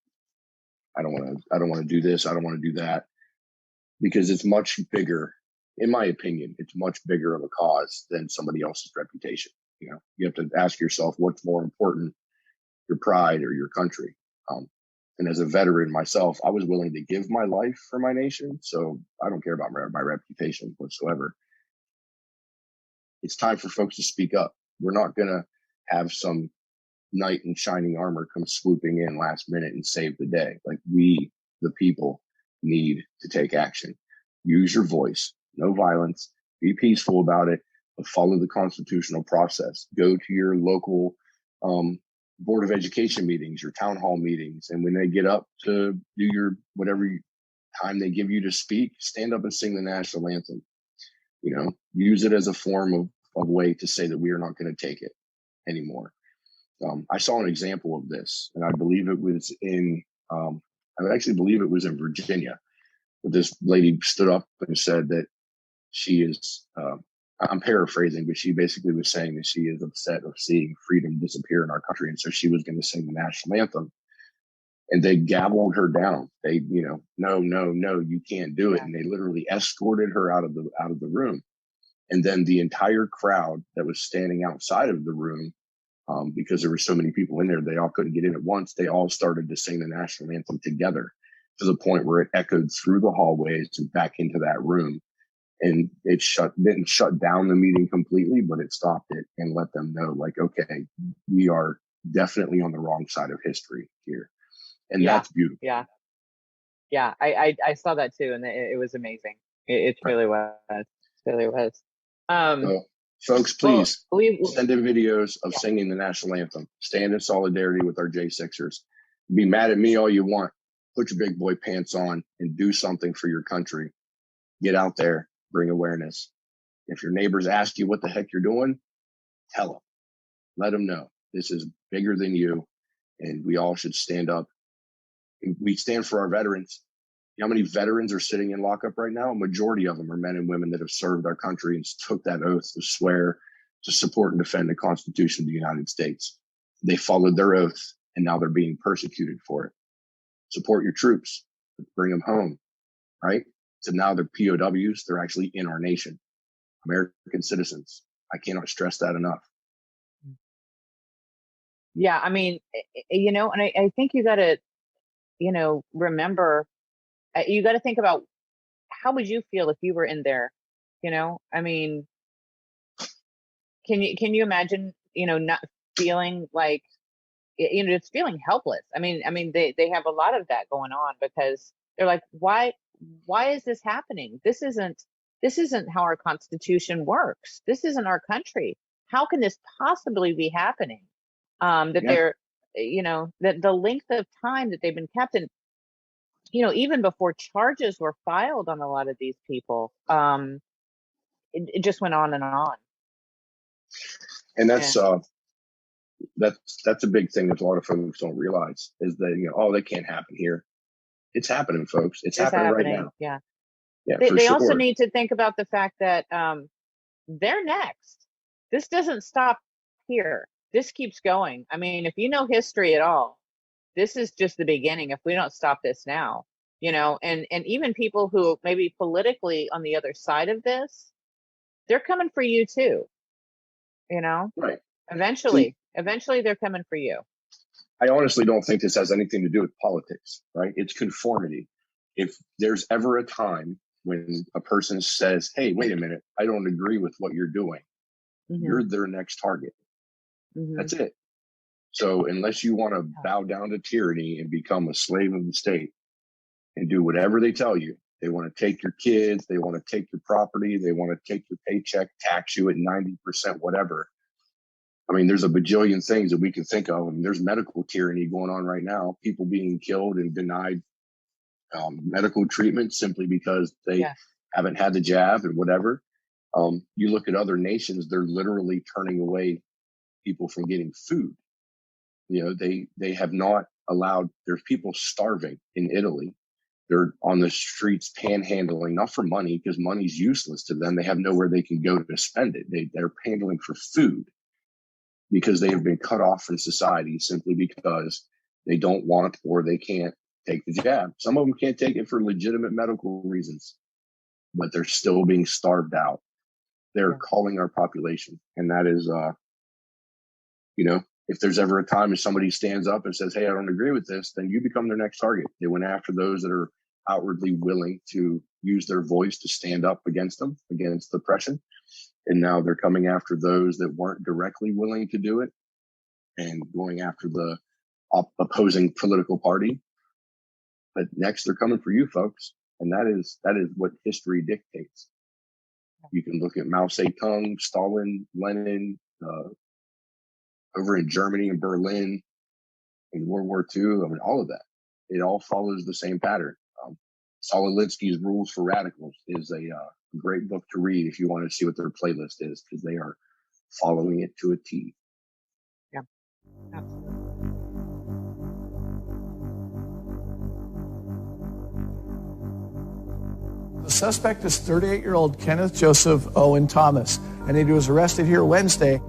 want to do this. I don't want to do that, because it's much bigger, in my opinion, it's much bigger of a cause than somebody else's reputation. You have to ask yourself, what's more important, your pride or your country? And as a veteran myself, I was willing to give my life for my nation. So I don't care about my reputation whatsoever. It's time for folks to speak up. We're not going to have some knight in shining armor come swooping in last minute and save the day. Like, we, the people, need to take action. Use your voice, no violence, be peaceful about it, but follow the constitutional process. Go to your local Board of Education meetings, your town hall meetings. And when they get up to do your whatever time they give you to speak, stand up and sing the national anthem. Use it as a form of way to say that we are not going to take it anymore. I saw an example of this, and I believe it was in Virginia. But this lady stood up and said that she is, I'm paraphrasing, but she basically was saying that she is upset of seeing freedom disappear in our country. And so she was going to sing the national anthem. And they gabbled her down. They, no, you can't do it. And they literally escorted her out of the room. And then the entire crowd that was standing outside of the room because there were so many people in there. They all couldn't get in at once. They all started to sing the national anthem together to the point where it echoed through the hallways and back into that room. And it didn't shut down the meeting completely, but it stopped it and let them know, like, okay, we are definitely on the wrong side of history here. And that's beautiful. Yeah. Yeah. I saw that too. And it was amazing. It really was. It really was. So, folks, please send in videos of singing the national anthem. Stand in solidarity with our J6ers. Be mad at me all you want. Put your big boy pants on and do something for your country. Get out there. Bring awareness. If your neighbors ask you what the heck you're doing, tell them. Let them know this is bigger than you, and we all should stand up. We stand for our veterans. You know how many veterans are sitting in lockup right now? A majority of them are men and women that have served our country and took that oath to swear to support and defend the Constitution of the United States. They followed their oath, and now they're being persecuted for it. Support your troops. Bring them home, right? So now they're POWs. They're actually in our nation, American citizens. I cannot stress that enough. Yeah. I mean, and I think you got to, remember, you got to think about how would you feel if you were in there? I mean, can you imagine, not feeling like, just feeling helpless. I mean, they have a lot of that going on because they're like, why is this happening? This isn't how our Constitution works. This isn't our country. How can this possibly be happening? They're, that the length of time that they've been kept in, even before charges were filed on a lot of these people, it just went on and on. And that's a big thing that a lot of folks don't realize is that, that can't happen here. It's happening, folks. It's happening right now. Yeah. Yeah. They also need to think about the fact that they're next. This doesn't stop here. This keeps going. I mean, if you know history at all, this is just the beginning if we don't stop this now, and even people who may be politically on the other side of this, they're coming for you too, Right. Eventually they're coming for you. I honestly don't think this has anything to do with politics, right? It's conformity. If there's ever a time when a person says, hey, wait a minute, I don't agree with what you're doing, you're their next target. That's it. So unless you want to bow down to tyranny and become a slave of the state and do whatever they tell you, they want to take your kids, they want to take your property, they want to take your paycheck, tax you at 90%, whatever. I mean, there's a bajillion things that we can think of. I mean, there's medical tyranny going on right now, people being killed and denied medical treatment simply because they haven't had the jab and whatever. You look at other nations, they're literally turning away people from getting food. They have not allowed, there's people starving in Italy. They're on the streets panhandling, not for money, because money's useless to them. They have nowhere they can go to spend it. They're handling for food because they have been cut off from society simply because they don't want or they can't take the jab. Some of them can't take it for legitimate medical reasons, but they're still being starved out. They're calling our population. And that is, if there's ever a time if somebody stands up and says, hey, I don't agree with this, then you become their next target. They went after those that are outwardly willing to use their voice to stand up against them, against oppression. And now they're coming after those that weren't directly willing to do it and going after the opposing political party. But next they're coming for you, folks. And that is what history dictates. You can look at Mao Zedong, Stalin, Lenin, over in Germany and Berlin in World War II. I mean, all of that. It all follows the same pattern. Sololinsky's Rules for Radicals is a great book to read if you want to see what their playlist is, because they are following it to a T. Yeah, absolutely. The suspect is 38-year-old Kenneth Joseph Owen Thomas, and he was arrested here Wednesday.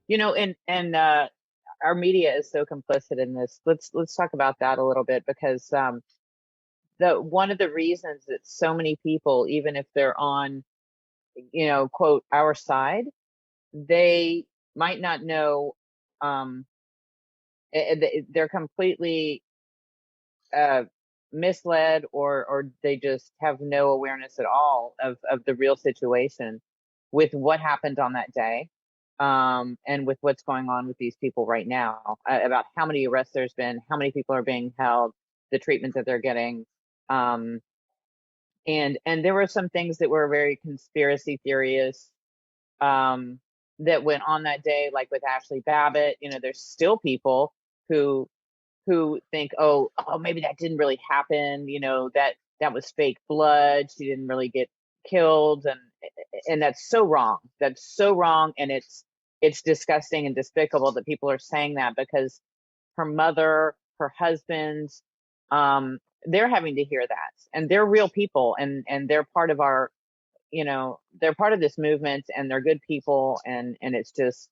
And our media is so complicit in this. Let's talk about that a little bit, because the one of the reasons that so many people, even if they're on, quote, our side, they might not know, they're completely misled, or they just have no awareness at all of the real situation with what happened on that day, and with what's going on with these people right now, about how many arrests there's been, how many people are being held, the treatment that they're getting. And there were some things that were very conspiracy theorists, that went on that day, like with Ashley Babbitt. There's still people who think, oh, maybe that didn't really happen. That was fake blood. She didn't really get killed, and that's so wrong. That's so wrong, and it's disgusting and despicable that people are saying that, because her mother, her husband, they're having to hear that, and they're real people, and they're part of our, they're part of this movement, and they're good people, and it's just,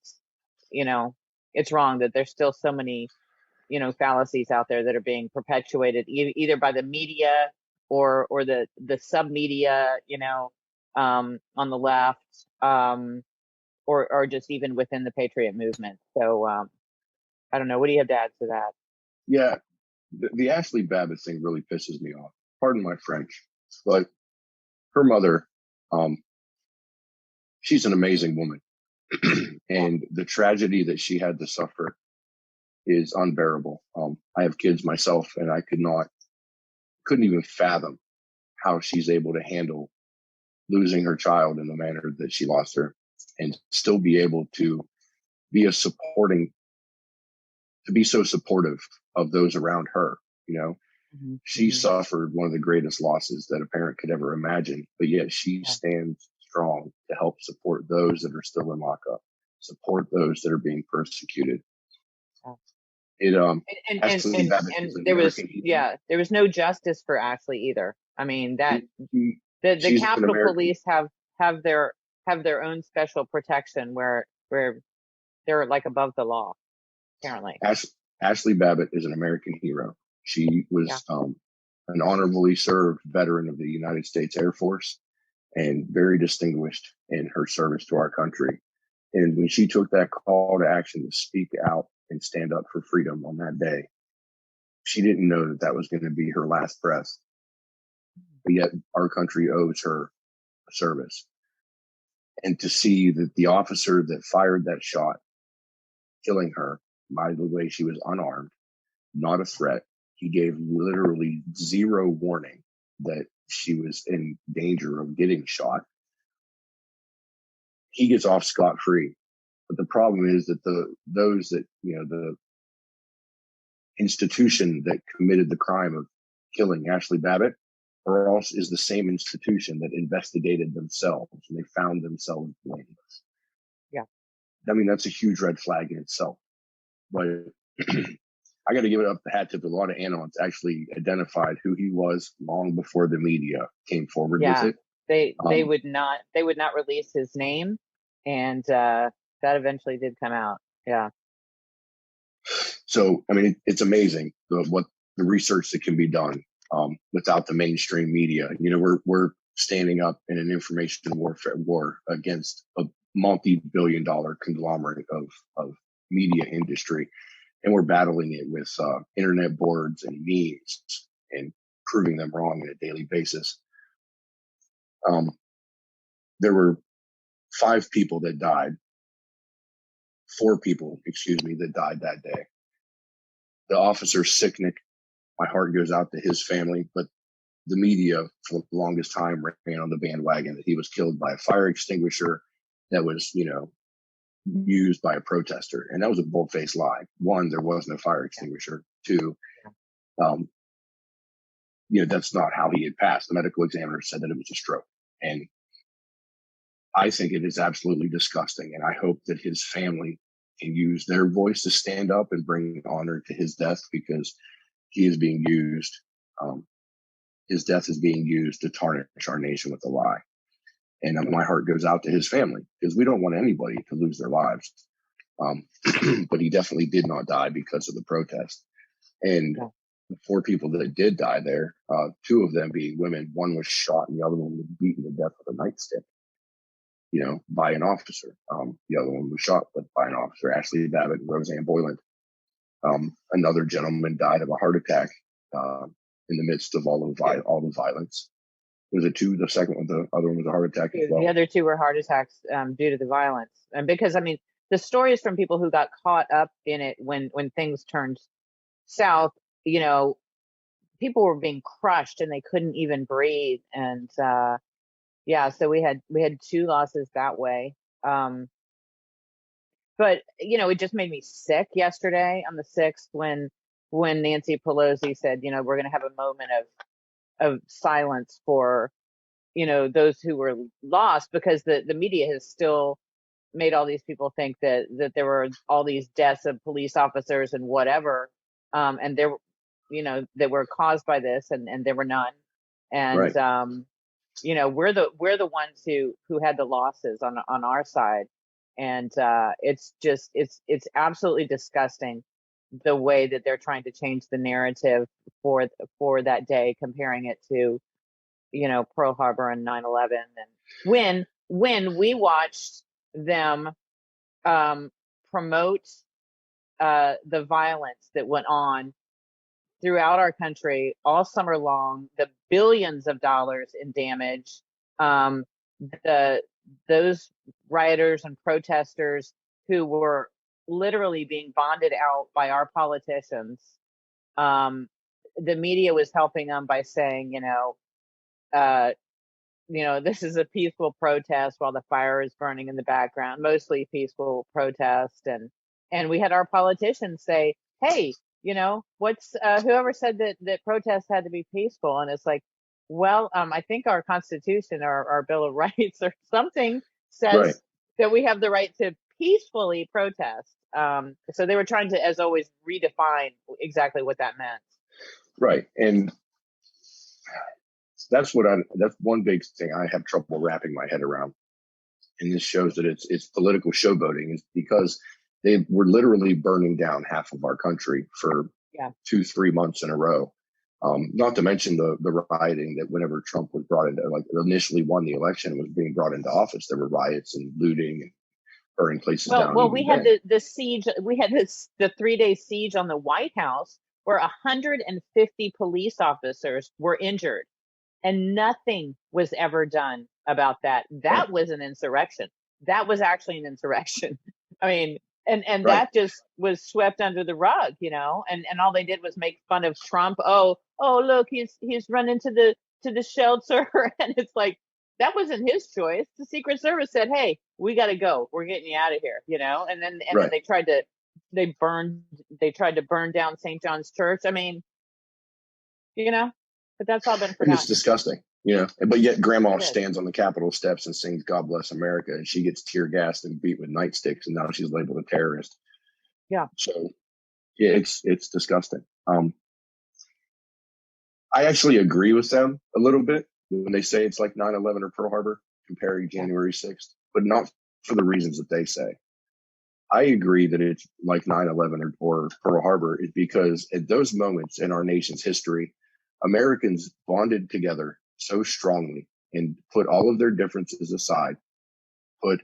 it's wrong that there's still so many, fallacies out there that are being perpetuated either by the media or the sub media, on the left, or just even within the Patriot movement. So I don't know. What do you have to add to that? Yeah, the Ashley Babbitt thing really pisses me off. Pardon my French, but her mother, she's an amazing woman. And the tragedy that she had to suffer is unbearable. I have kids myself, and I couldn't even fathom how she's able to handle losing her child in the manner that she lost her, and still be able to be be so supportive of those around her. Mm-hmm. She suffered one of the greatest losses that a parent could ever imagine, but yet she stands strong to help support those that are still in lockup, support those that are being persecuted. It and there was no justice for Ashley either. I mean, that the Capitol Police have their own special protection where they're like above the law, apparently. Ashley Babbitt is an American hero. She was an honorably served veteran of the United States Air Force, and very distinguished in her service to our country. And when she took that call to action to speak out and stand up for freedom on that day, she didn't know that was going to be her last breath. But yet our country owes her a service. And to see that the officer that fired that shot, killing her, by the way, she was unarmed, not a threat. He gave literally zero warning that she was in danger of getting shot. He gets off scot-free. But the problem is that the institution that committed the crime of killing Ashley Babbitt is the same institution that investigated themselves, and they found themselves blameless. Yeah. I mean, that's a huge red flag in itself. But I got to give it up the hat tip to a lot of Anons actually identified who he was long before the media came forward with it. They would not release his name, and that eventually did come out. Yeah. So, I mean, it's amazing what the research that can be done without the mainstream media. We're standing up in an information war against a multi-billion-dollar conglomerate of media industry, and we're battling it with internet boards and memes and proving them wrong on a daily basis. There were 4 people, that died that day. The officer, Sicknick, my heart goes out to his family, but the media for the longest time ran on the bandwagon that he was killed by a fire extinguisher that was, used by a protester. And that was a bold-faced lie. 1, there wasn't a fire extinguisher. 2, that's not how he had passed. The medical examiner said that it was a stroke. And I think it is absolutely disgusting. And I hope that his family can use their voice to stand up and bring honor to his death, because he is being used. His death is being used to tarnish our nation with a lie. And my heart goes out to his family, because we don't want anybody to lose their lives. But he definitely did not die because of the protest. And the 4 people that did die there, 2 of them being women, one was shot and the other one was beaten to death with a nightstick, by an officer. The other one was shot by an officer, Ashley Babbitt and Roseanne Boyland. Another gentleman died of a heart attack in the midst of all the violence. Was it 2? The second one, the other one was a heart attack as well. The other 2 were heart attacks due to the violence. And because, the stories from people who got caught up in it when things turned south, people were being crushed and they couldn't even breathe. And so we had 2 losses that way. But it just made me sick yesterday on the 6th when Nancy Pelosi said, we're going to have a moment of silence for, those who were lost, because the media has still made all these people think that there were all these deaths of police officers and whatever, and there, that were caused by this, and there were none. And right. We're the ones who had the losses on our side, and it's absolutely disgusting the way that they're trying to change the narrative for that day, comparing it to Pearl Harbor and 9/11, and when we watched them promote the violence that went on throughout our country all summer long, the billions of dollars in damage, those rioters and protesters who were literally being bonded out by our politicians. The media was helping them by saying, this is a peaceful protest while the fire is burning in the background, mostly peaceful protest. And we had our politicians say, hey, what's whoever said that protests had to be peaceful? And it's like, well, I think our Constitution, our Bill of Rights or something says that we have the right to peacefully protest. So they were trying to, as always, redefine exactly what that meant. Right. And that's one big thing I have trouble wrapping my head around. And this shows that it's political showboating, is because they were literally burning down half of our country for 2-3 months in a row. Not to mention the rioting that whenever Trump was brought into, initially won the election and was being brought into office, there were riots and looting and burning places down. Well, we had the siege. We had the 3-day siege on the White House where 150 police officers were injured, and nothing was ever done about that. That was an insurrection. That was actually an insurrection. And that just was swept under the rug, and all they did was make fun of Trump. Oh, look, he's run into the shelter. And it's like, that wasn't his choice. The Secret Service said, hey, we got to go. We're getting you out of here, and then they tried to burn down St. John's Church. But that's all been forgotten. And it's disgusting, but yet grandma stands on the Capitol steps and sings God Bless America, and she gets tear gassed and beat with nightsticks, and now she's labeled a terrorist. Yeah. So it's disgusting. I actually agree with them a little bit when they say it's like 9/11 or Pearl Harbor, comparing January 6th, but not for the reasons that they say. I agree that it's like 9/11 or Pearl Harbor is because at those moments in our nation's history, Americans bonded together so strongly and put all of their differences aside, put,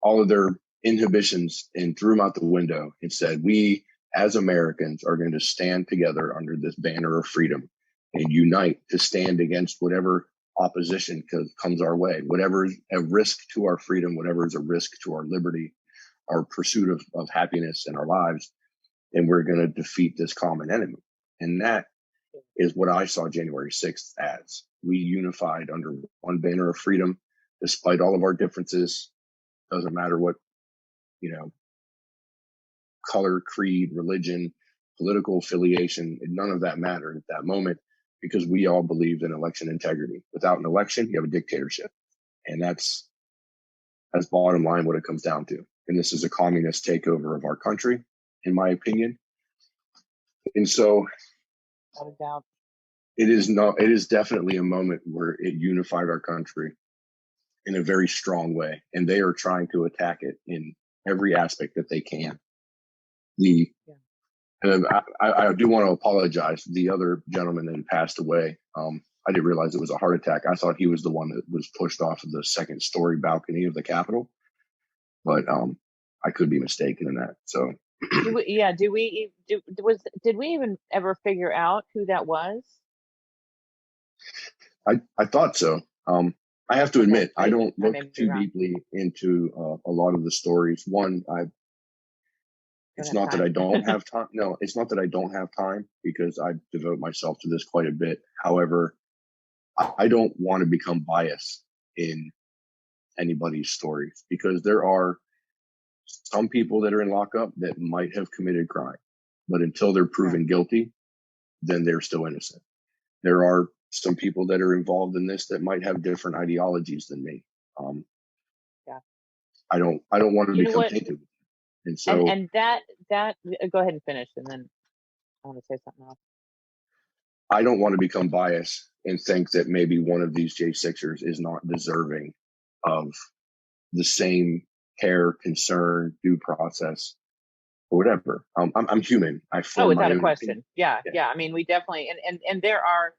all of their inhibitions and threw them out the window and said, we as Americans are going to stand together under this banner of freedom and unite to stand against whatever opposition comes our way, whatever is a risk to our freedom, whatever is a risk to our liberty, our pursuit of happiness in our lives. And we're going to defeat this common enemy. And that is what I saw January 6th as. We unified under one banner of freedom, despite all of our differences. Doesn't matter what, color, creed, religion, political affiliation, none of that mattered at that moment, because we all believed in election integrity. Without an election, you have a dictatorship. And that's bottom line what it comes down to. And this is a communist takeover of our country, in my opinion. And so without a doubt, it is definitely a moment where it unified our country in a very strong way. And they are trying to attack it in every aspect that they can. And I do want to apologize. The other gentleman that passed away, I didn't realize it was a heart attack. I thought he was the one that was pushed off of the second story balcony of the Capitol, but I could be mistaken in that. So, did we even ever figure out who that was? I thought so. I have to admit, I don't look too deeply into a lot of the stories. One, it's not that I don't have time. No, it's not that I don't have time, because I devote myself to this quite a bit. However, I don't want to become biased in anybody's stories, because there are some people that are in lockup that might have committed crime, but until they're proven guilty, then they're still innocent. There are some people that are involved in this that might have different ideologies than me. I don't want to become tainted. And so, and that go ahead and finish, and then I want to say something else. I don't want to become biased and think that maybe one of these J6ers is not deserving of the same care, concern, due process, or whatever. I'm human. Without a question. Yeah. I mean, we definitely, and there are,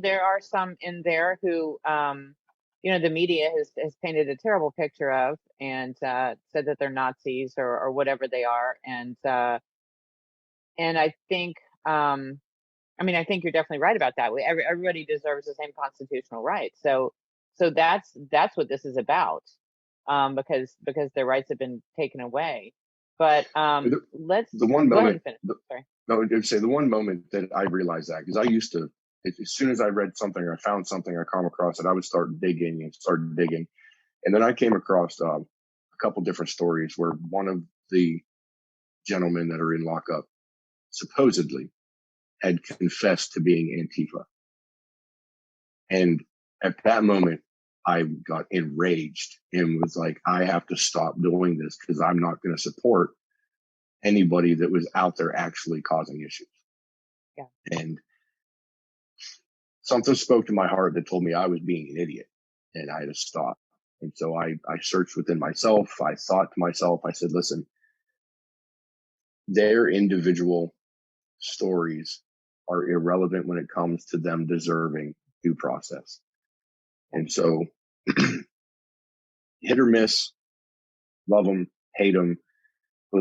there are some in there who, the media has painted a terrible picture of, and said that they're Nazis or whatever they are. And I think, I think you're definitely right about that. Everybody deserves the same constitutional rights. So that's what this is about, because their rights have been taken away. But let's the one go moment. ahead and finish. Sorry. No, I'd say the one moment that I realized that, because I used to, as soon as I read something or I found something, I come across it, I would start digging. And then I came across a couple different stories where one of the gentlemen that are in lockup supposedly had confessed to being Antifa. And at that moment, I got enraged and was like, I have to stop doing this, because I'm not going to support anybody that was out there actually causing issues. Yeah. And something spoke to my heart that told me I was being an idiot, and I had to stop. And so I searched within myself. I thought to myself, I said, listen, their individual stories are irrelevant when it comes to them deserving due process. And so hit or miss, love them, hate them,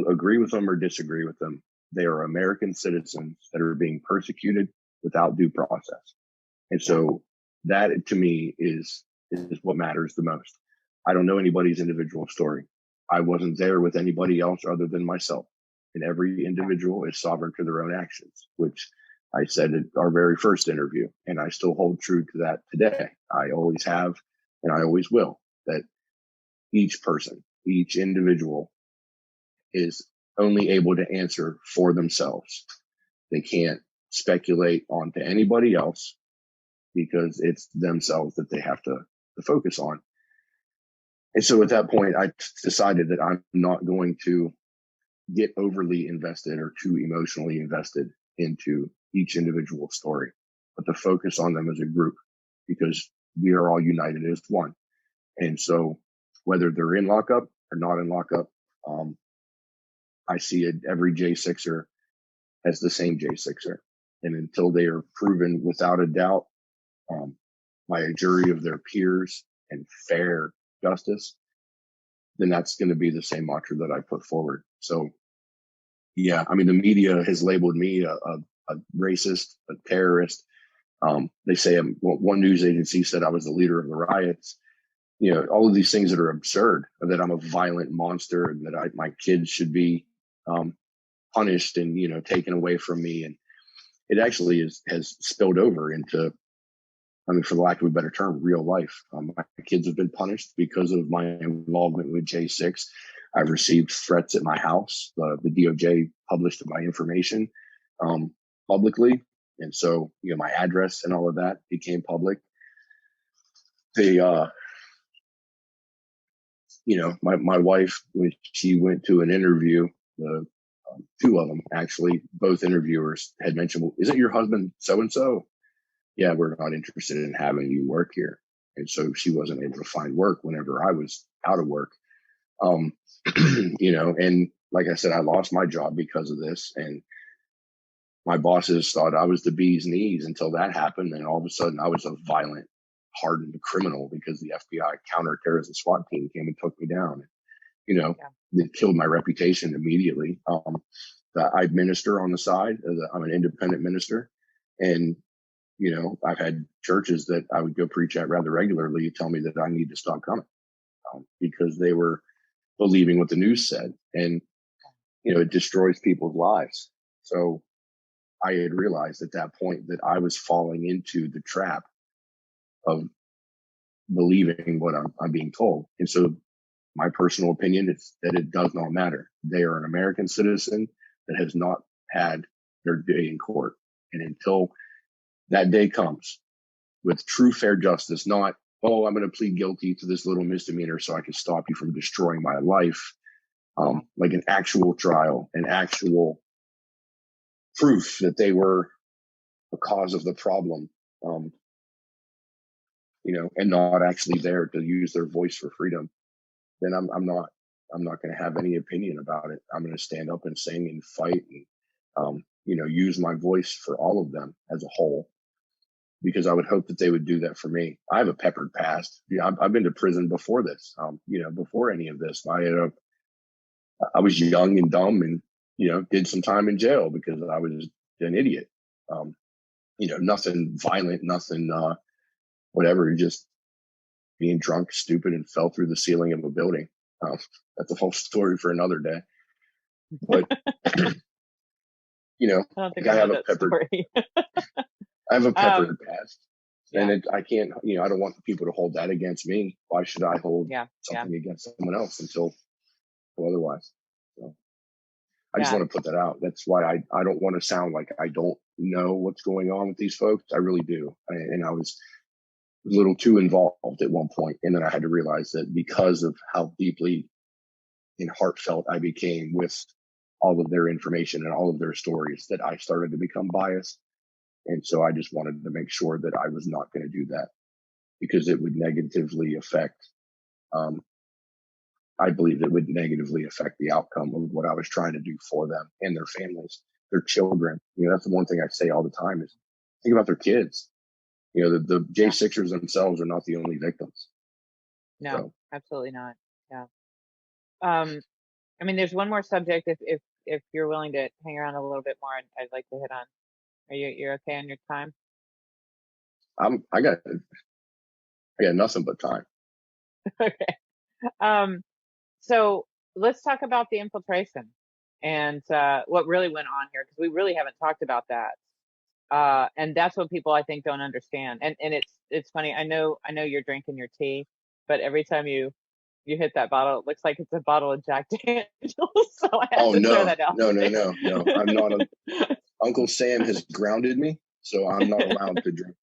agree with them or disagree with them. They are American citizens that are being persecuted without due process. And so that, to me, is what matters the most. I don't know anybody's individual story. I wasn't there with anybody else other than myself. And every individual is sovereign to their own actions, which I said at our very first interview. And I still hold true to that today. I always have, and I always will, that each person, each individual is only able to answer for themselves. They can't speculate onto anybody else, because it's themselves that they have to focus on. And so at that point, I decided that I'm not going to get overly invested or too emotionally invested into each individual story, but to focus on them as a group, because we are all united as one. And so whether they're in lockup or not in lockup, I see every J6er as the same J6er. And until they are proven without a doubt by a jury of their peers and fair justice, then that's going to be the same mantra that I put forward. So, yeah, I mean, the media has labeled me a racist, a terrorist. They say one news agency said I was the leader of the riots. All of these things that are absurd, that I'm a violent monster, and that my kids should be punished and, taken away from me. And it actually has spilled over into, for the lack of a better term, real life. My kids have been punished because of my involvement with J6. I've received threats at my house. The DOJ published my information publicly. And so, my address and all of that became public. My wife, when she went to an interview, two of them actually, both interviewers had mentioned, well, isn't your husband so-and-so? Yeah, we're not interested in having you work here. And so she wasn't able to find work whenever I was out of work. And like I said, I lost my job because of this, and my bosses thought I was the bee's knees until that happened. And all of a sudden I was a violent, hardened criminal because the FBI counterterrorism SWAT team came and took me down. It killed my reputation immediately. I minister on the side. I'm an independent minister. And, I've had churches that I would go preach at rather regularly tell me that I need to stop coming because they were believing what the news said. And, it destroys people's lives. So I had realized at that point that I was falling into the trap of believing what I'm being told. And so my personal opinion is that it does not matter. They are an American citizen that has not had their day in court. And until that day comes with true fair justice, not, oh, I'm going to plead guilty to this little misdemeanor so I can stop you from destroying my life, like an actual trial, an actual proof that they were the cause of the problem, and not actually there to use their voice for freedom, then I'm not going to have any opinion about it. I'm going to stand up and sing and fight and, use my voice for all of them as a whole, because I would hope that they would do that for me. I have a peppered past. I've been to prison before this, before any of this. I was young and dumb and, did some time in jail because I was an idiot. Nothing violent, nothing, whatever, just being drunk, stupid, and fell through the ceiling of a building. That's a whole story for another day. But, I have a peppered, I have a peppered past. Yeah. And I can't, I don't want people to hold that against me. Why should I hold something against someone else until otherwise? So I just want to put that out. That's why I don't want to sound like I don't know what's going on with these folks. I really do. And I was a little too involved at one point. And then I had to realize that because of how deeply and heartfelt I became with all of their information and all of their stories, that I started to become biased. And so I just wanted to make sure that I was not going to do that, because it would negatively affect, I believe it would negatively affect the outcome of what I was trying to do for them and their families, their children. That's the one thing I say all the time is think about their kids. The J6ers themselves are not the only victims. No, absolutely not. Yeah. There's one more subject if you're willing to hang around a little bit more, I'd like to hit on. Are you're okay on your time? I got nothing but time. Okay. So let's talk about the infiltration and what really went on here, because we really haven't talked about that. And that's what people, I think, don't understand. And it's funny. I know you're drinking your tea, but every time you hit that bottle, it looks like it's a bottle of Jack Daniels. So I have to throw that out. No. I'm not. Uncle Sam has grounded me, so I'm not allowed to drink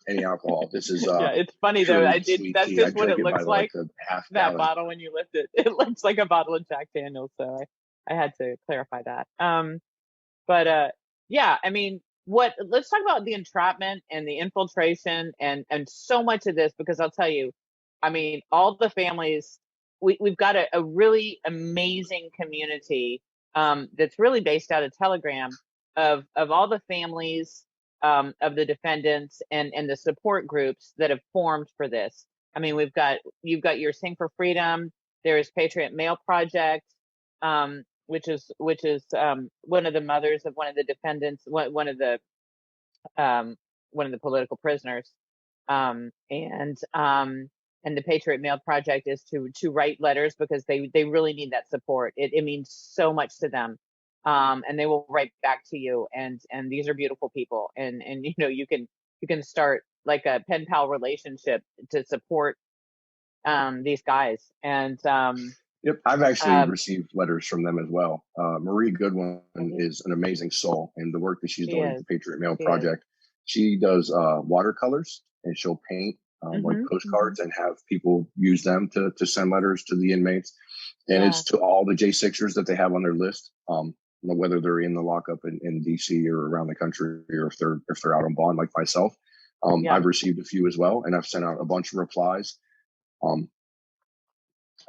any alcohol. This is it's funny though. That's just what it looks like. That gallon. Bottle when you lift it, it looks like a bottle of Jack Daniels. So I had to clarify that. Let's talk about the entrapment and the infiltration and so much of this, because I'll tell you, all the families, we've got a really amazing community that's really based out of Telegram of all the families of the defendants and the support groups that have formed for this. You've got your Sing for Freedom. There is Patriot Mail Project, which is one of the mothers of one of the defendants, one of the political prisoners, and the Patriot Mail Project is to write letters because they really need that support. It means so much to them. And they will write back to you. And these are beautiful people. And you can start like a pen pal relationship to support these guys. And yep, I've actually received letters from them as well. Marie Goodwin is an amazing soul, and the work that she's doing with the Patriot Mail Project, she does watercolors, and she'll paint like postcards and have people use them to send letters to the inmates. And it's to all the J6ers that they have on their list. Whether they're in the lockup in DC or around the country, or if they're out on bond like myself. I've received a few as well, and I've sent out a bunch of replies.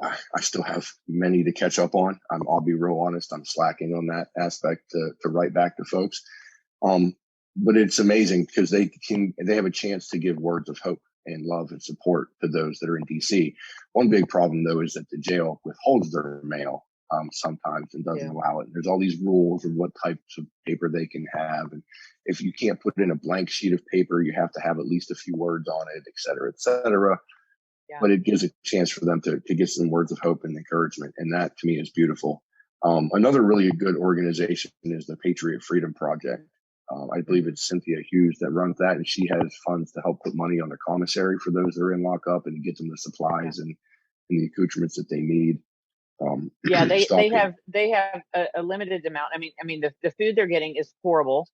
I still have many to catch up on. I'll be real honest. I'm slacking on that aspect to write back to folks. But it's amazing because they have a chance to give words of hope and love and support to those that are in DC. One big problem though is that the jail withholds their mail sometimes and doesn't allow it. There's all these rules of what types of paper they can have. And if you can't put in a blank sheet of paper, you have to have at least a few words on it, et cetera, et cetera. Yeah. But it gives a chance for them to get some words of hope and encouragement. And that to me is beautiful. Another really good organization is the Patriot Freedom Project. I believe it's Cynthia Hughes that runs that, and she has funds to help put money on the commissary for those that are in lockup and get them the supplies and the accoutrements that they need. Yeah, they have a limited amount. I mean, the food they're getting is horrible,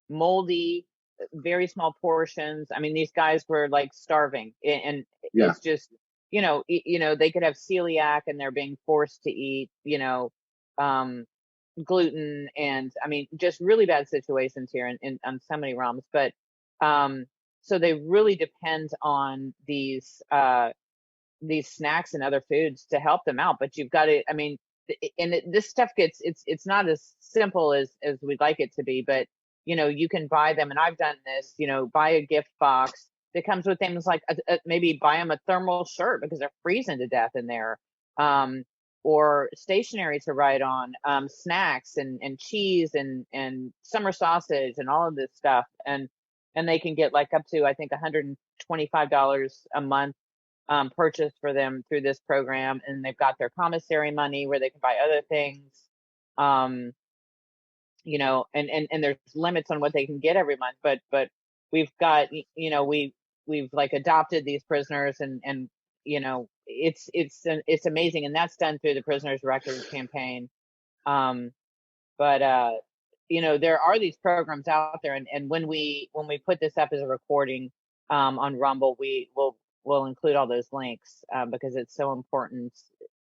moldy, very small portions. I mean, these guys were like starving, and it's just, you know, they could have celiac and they're being forced to eat, gluten, and I mean, just really bad situations here in on so many realms. But so they really depend on these snacks and other foods to help them out. But you've got to, I mean, this stuff it's not as simple as we'd like it to be, but you can buy them, and I've done this, buy a gift box that comes with things like maybe buy them a thermal shirt because they're freezing to death in there, or stationery to write on, snacks and cheese and summer sausage and all of this stuff. And they can get like up to, I think, $125 a month purchase for them through this program. And they've got their commissary money where they can buy other things, and there's limits on what they can get every month. But we've got, we've like adopted these prisoners, and it's amazing. And that's done through the Prisoners Records campaign. But there are these programs out there, and when we put this up as a recording on Rumble, we'll include all those links because it's so important.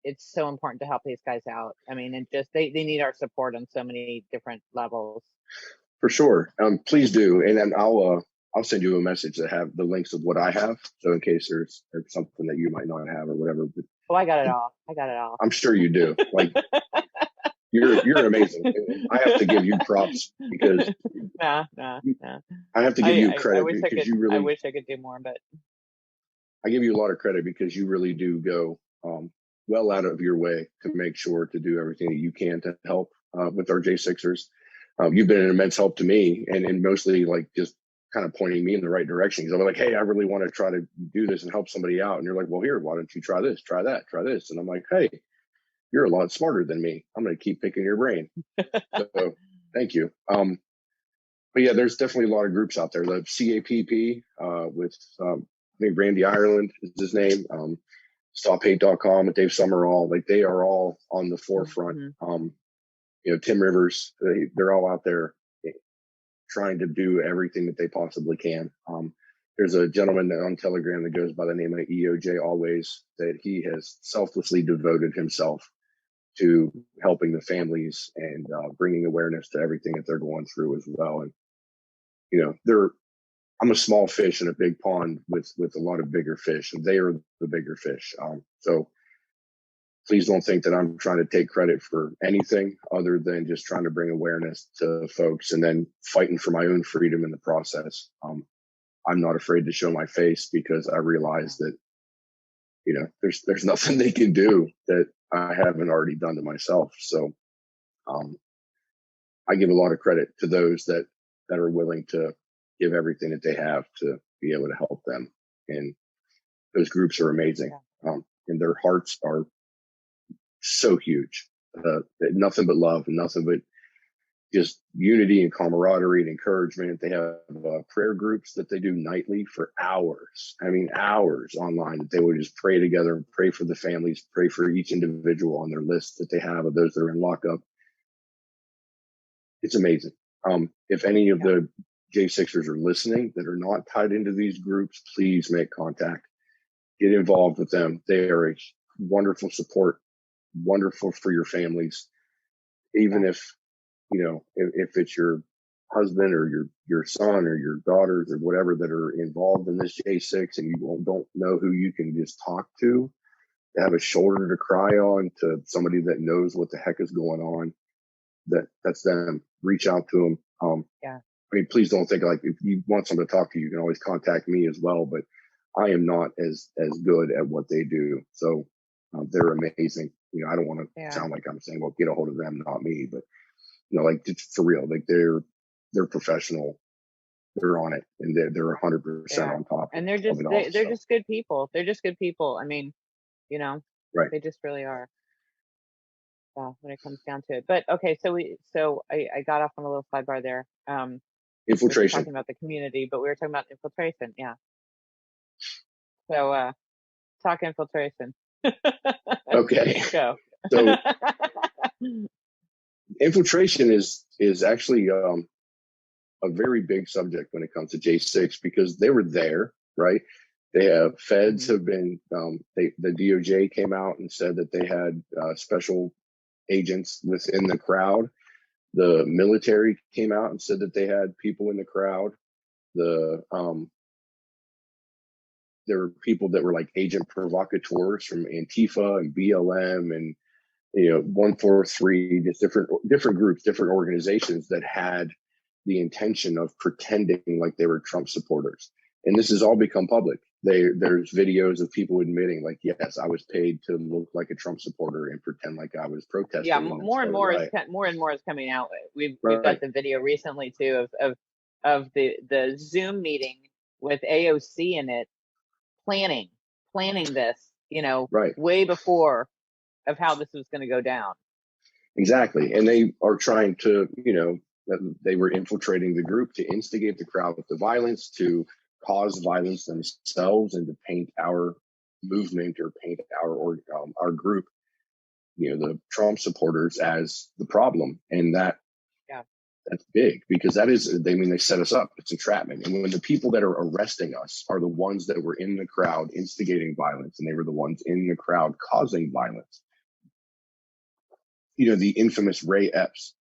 It's so important to help these guys out. I mean, and just they need our support on so many different levels. For sure. Please do. And then I'll send you a message that have the links of what I have. So in case there's something that you might not have or whatever. But, I got it all. I'm sure you do. Like you're amazing. I have to give you props because no. I have to give you credit because you really. I wish I could do more, but I give you a lot of credit because you really do go well out of your way to make sure to do everything that you can to help with our J6ers. You've been an immense help to me, and mostly like just kind of pointing me in the right direction. Because I'm like, hey, I really want to try to do this and help somebody out. And you're like, well, here, why don't you try this, try that, try this? And I'm like, hey, you're a lot smarter than me. I'm going to keep picking your brain. So thank you. But yeah, there's definitely a lot of groups out there. The CAPP with I think Randy Ireland is his name. StopHate.com and Dave Summerall, like they are all on the forefront. Tim Rivers, they're all out there trying to do everything that they possibly can. There's a gentleman on Telegram that goes by the name of EOJ Always, that he has selflessly devoted himself to helping the families and bringing awareness to everything that they're going through as well. And, I'm a small fish in a big pond with a lot of bigger fish, and they are the bigger fish. So please don't think that I'm trying to take credit for anything other than just trying to bring awareness to folks and then fighting for my own freedom in the process. I'm not afraid to show my face because I realize that, there's nothing they can do that I haven't already done to myself. So I give a lot of credit to those that are willing to give everything that they have to be able to help them. And those groups are amazing. And their hearts are so huge. Nothing but love and nothing but just unity and camaraderie and encouragement. They have prayer groups that they do nightly for hours. I mean, hours online that they would just pray together and pray for the families, pray for each individual on their list that they have of those that are in lockup. It's amazing. If any of the J6ers are listening that are not tied into these groups, please make contact. Get involved with them. They are a wonderful support, wonderful for your families. Even if, if it's your husband or your son or your daughters or whatever that are involved in this J6 and you don't know who you can just talk to, have a shoulder to cry on, to somebody that knows what the heck is going on, that's them. Reach out to them. Yeah. I mean, please don't think, like, if you want someone to talk to you, you can always contact me as well, but I am not as good at what they do. So they're amazing. You know, I don't want to sound like I'm saying, well, get a hold of them, not me, but you know, like, just for real, like, they're professional. They're on it, and they're 100% on top. And they're just they're just good people. They're just good people. I mean, you know, right? They just really are. When it comes down to it. But okay, so I got off on a little sidebar there. Infiltration. We were talking about the community, but we were talking about infiltration. Yeah. So talk infiltration. Okay. Go. So infiltration is actually a very big subject when it comes to J6, because they were there, right? They have feds have been, the DOJ came out and said that they had special agents within the crowd. The military came out and said that they had people in the crowd. There were people that were like agent provocateurs from Antifa and BLM and, you know, 143, just different groups, different organizations that had the intention of pretending like they were Trump supporters. And this has all become public. There's videos of people admitting, like, yes, I was paid to look like a Trump supporter and pretend like I was protesting. Yeah, more and more is coming out. We've got the video recently too of the Zoom meeting with AOC in it, planning this, you know, way before of how this was going to go down. Exactly, and they are trying to, you know, they were infiltrating the group to instigate the crowd with the violence, to cause violence themselves, and to paint our movement or paint our group, you know, the Trump supporters, as the problem. And that's big, because that is, they set us up. It's entrapment. And when the people that are arresting us are the ones that were in the crowd instigating violence, and they were the ones in the crowd causing violence, you know, the infamous Ray Epps.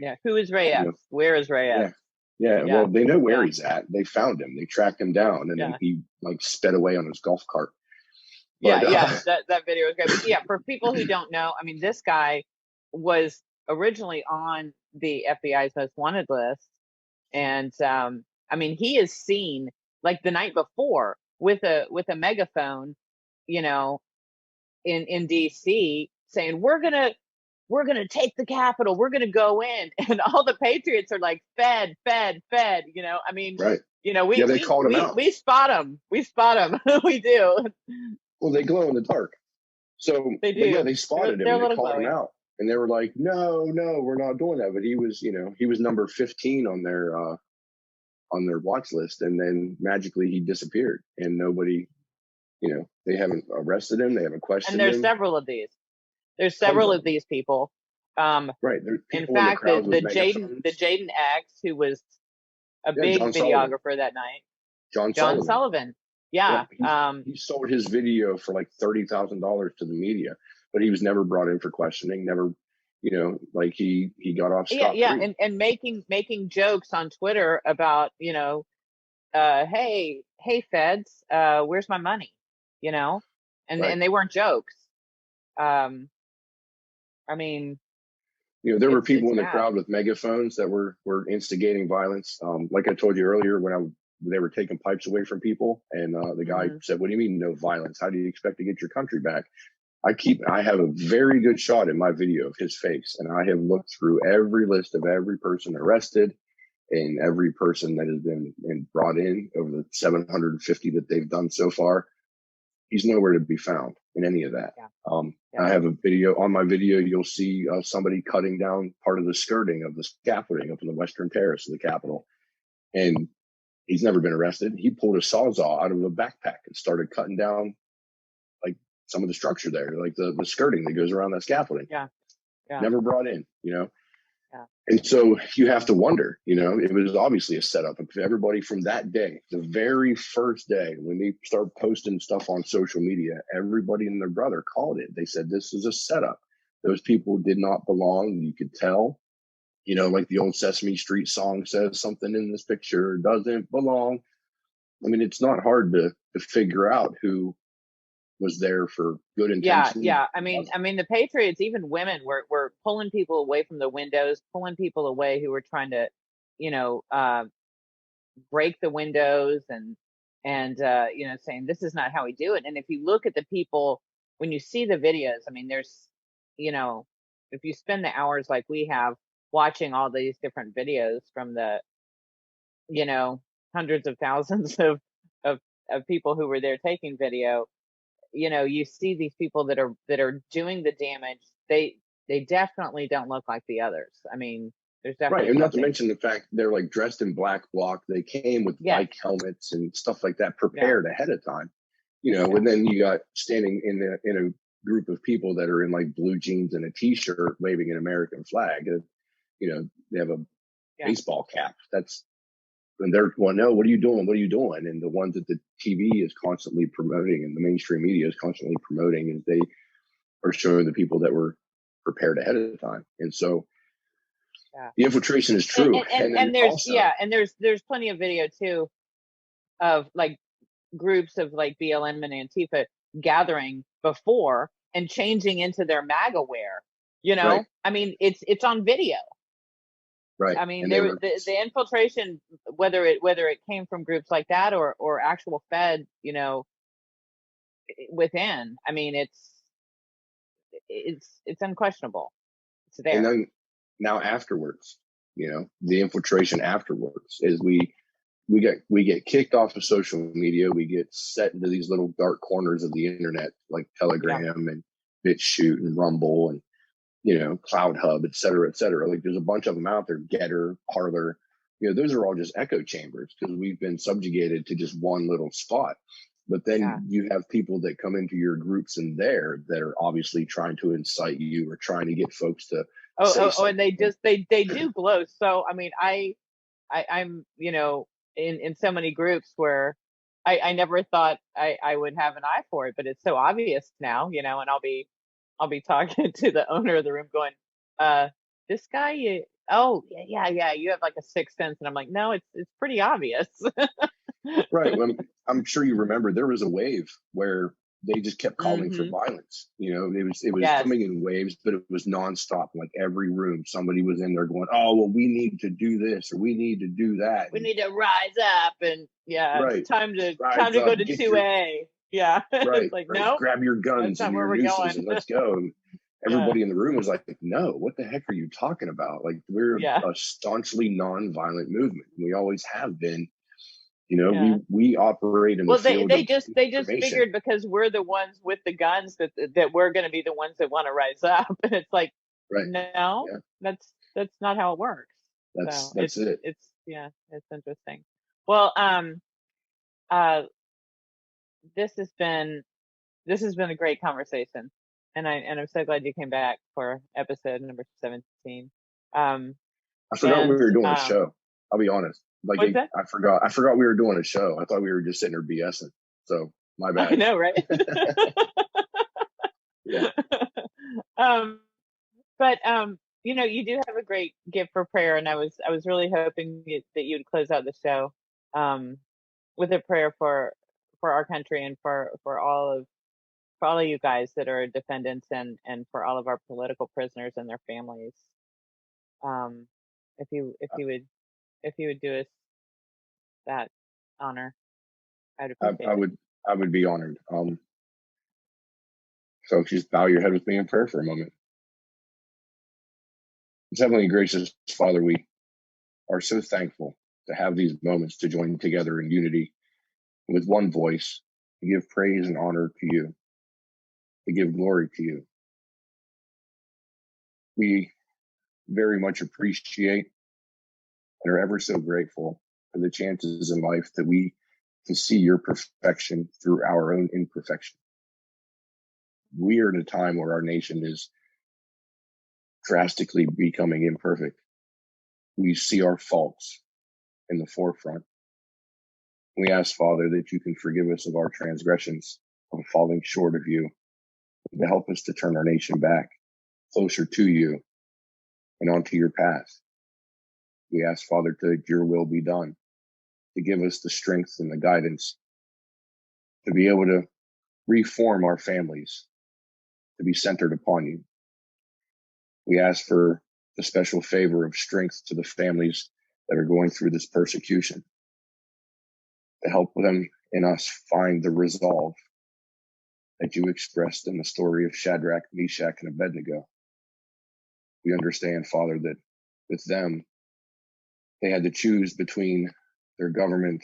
Yeah, who is Ray Epps? Where is Ray Epps? Yeah, well, they know where he's at. They found him. They tracked him down, and then he like sped away on his golf cart. But, that video was great. But yeah, for people who don't know, I mean, this guy was originally on the FBI's most wanted list, and I mean, he is seen like the night before with a megaphone, you know, in DC, saying we're gonna take the Capitol, we're gonna go in, and all the patriots are like, fed, you know. I mean, you know, they called him out. We spot him, we do. Well, they glow in the dark, so they do. They spotted him and they called him out, and they were like, no, we're not doing that. But he was number 15 on their watch list, and then magically he disappeared, and nobody, you know, they haven't arrested him, they haven't questioned him. And there's several of these. There's several of these people. In fact, the Jaden X, who was a big videographer that night. John Sullivan. Yeah. He sold his video for like $30,000 to the media, but he was never brought in for questioning. Never, you know, like he got off scot-free. Yeah, and making jokes on Twitter about, you know, hey feds, where's my money? You know, and they weren't jokes. I mean, you know, there were people in the crowd with megaphones that were instigating violence. Like I told you earlier, when they were taking pipes away from people, and the guy said, "What do you mean no violence? How do you expect to get your country back?" I have a very good shot in my video of his face, and I have looked through every list of every person arrested and every person that has been brought in over the 750 that they've done so far. He's nowhere to be found in any of that. I have a video. On my video, you'll see somebody cutting down part of the skirting of the scaffolding up in the western terrace of the Capitol. And he's never been arrested. He pulled a sawzall out of a backpack and started cutting down like some of the structure there, like the skirting that goes around that scaffolding. Never brought in, you know. And so you have to wonder, you know, it was obviously a setup. Everybody from that day, the very first day when they start posting stuff on social media, everybody and their brother called it. They said this is a setup. Those people did not belong. You could tell, you know, like the old Sesame Street song says, something in this picture doesn't belong. I mean, it's not hard to figure out who was there for good Yeah, intentions. yeah. I mean, the Patriots, even women, were pulling people away from the windows, pulling people away who were trying to, you know, break the windows and you know, saying this is not how we do it. And if you look at the people, when you see the videos, I mean, there's, you know, if you spend the hours like we have watching all these different videos from the, you know, hundreds of thousands of of people who were there taking video, you know, you see these people that are doing the damage. They definitely don't look like the others. I mean, there's Right, definitely and not to something. mention the fact they're like dressed in black bloc. They came with Yeah, bike helmets and stuff like that, yeah, prepared ahead of time. You know, yeah, and then you got standing in a group of people that are in like blue jeans and a t-shirt waving an American flag. You know, they have a yeah, baseball cap. That's and they're going, no, what are you doing? What are you doing? And the ones that the TV is constantly promoting and the mainstream media is constantly promoting is they are showing the people that were prepared ahead of time. And so yeah. the infiltration is And true. And then and there's, also, yeah, and there's plenty of video too of like groups of like BLM and Antifa gathering before and changing into their MAGA wear. You right, know, I mean, it's on video. right. I mean, And they there were, the infiltration, whether it came from groups like that or actual Fed, you know, within. I mean, it's unquestionable. It's and there. then now afterwards, you know, the infiltration afterwards is we get kicked off of social media. We get set into these little dark corners of the internet, like Yeah, Telegram and BitChute and Rumble and, you know, Cloud Hub, et cetera, et cetera. Like there's a bunch of them out there, Getter, Parler, you know, those are all just echo chambers because we've been subjugated to just one little spot. But yeah. then you have people that come into your groups in there that are obviously trying to incite you or trying to get folks to say And something. they just they do glow. So I mean, I'm, you know, in so many groups where I never thought I would have an eye for it, but it's so obvious now, you know, and I'll be talking to the owner of the room going, this guy, oh yeah, you have like a sixth sense. And I'm like, no, it's pretty obvious. Right. Well, I'm sure you remember there was a wave where they just kept calling for Hmm. violence. You know, it was Yes. coming in waves, but it was nonstop. Like every room, somebody was in there going, "Oh, well, we need to do this or we need to do that." We And, need to rise up and yeah, it's right, time rise to go up, to get your 2A. Yeah. It's right, like, right, nope, grab your that's guns not and where your we're nooses going. and let's go. And Yeah. everybody in the room was like, "No, what the heck are you talking about? Like we're Yeah. a staunchly nonviolent movement. We always have been." You know, Yeah. we operate in the Well, field of they just information. figured because we're the ones with the guns that we're going to be the ones that want to rise up, and it's like, Right. no, Yeah. that's not how it works. So That's it. it's yeah, it's interesting. Well, uh, this has been a great conversation, and I'm so glad you came back for episode number 17. Um, I forgot we and were doing a show. I'll be honest. Like what's that? I forgot we were doing a show. I thought we were just sitting there BSing. So my I bad. know, right? Yeah. um, but you know, you do have a great gift for prayer, and I was really hoping that you would close out the show um, with a prayer for our country and for all of you guys that are defendants and for all of our political prisoners and their families. Um, if you would do us that honor, I'd appreciate it. I would be honored. So just bow your head with me in prayer for a moment. Heavenly gracious Father, we are so thankful to have these moments to join together in unity with one voice, to give praise and honor to you, to give glory to you. We very much appreciate and are ever so grateful for the chances in life that we can see your perfection through our own imperfection. We are in a time where our nation is drastically becoming imperfect. We see our faults in the forefront. We ask, Father, that you can forgive us of our transgressions, of falling short of you, to help us to turn our nation back closer to you and onto your path. We ask, Father, that your will be done, to give us the strength and the guidance to be able to reform our families to be centered upon you. We ask for the special favor of strength to the families that are going through this persecution, to help them and us find the resolve that you expressed in the story of Shadrach, Meshach, and Abednego. We understand, Father, that with them, they had to choose between their government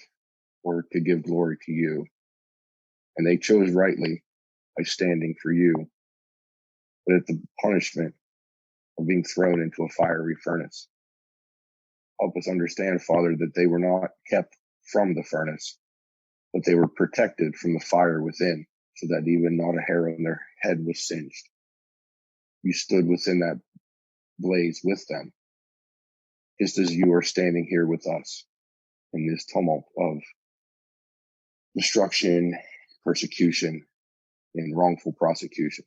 or to give glory to you. And they chose rightly by standing for you, but at the punishment of being thrown into a fiery furnace. Help us understand, Father, that they were not kept from the furnace, but they were protected from the fire within, so that even not a hair on their head was singed. You stood within that blaze with them, just as you are standing here with us in this tumult of destruction, persecution, and wrongful prosecutions.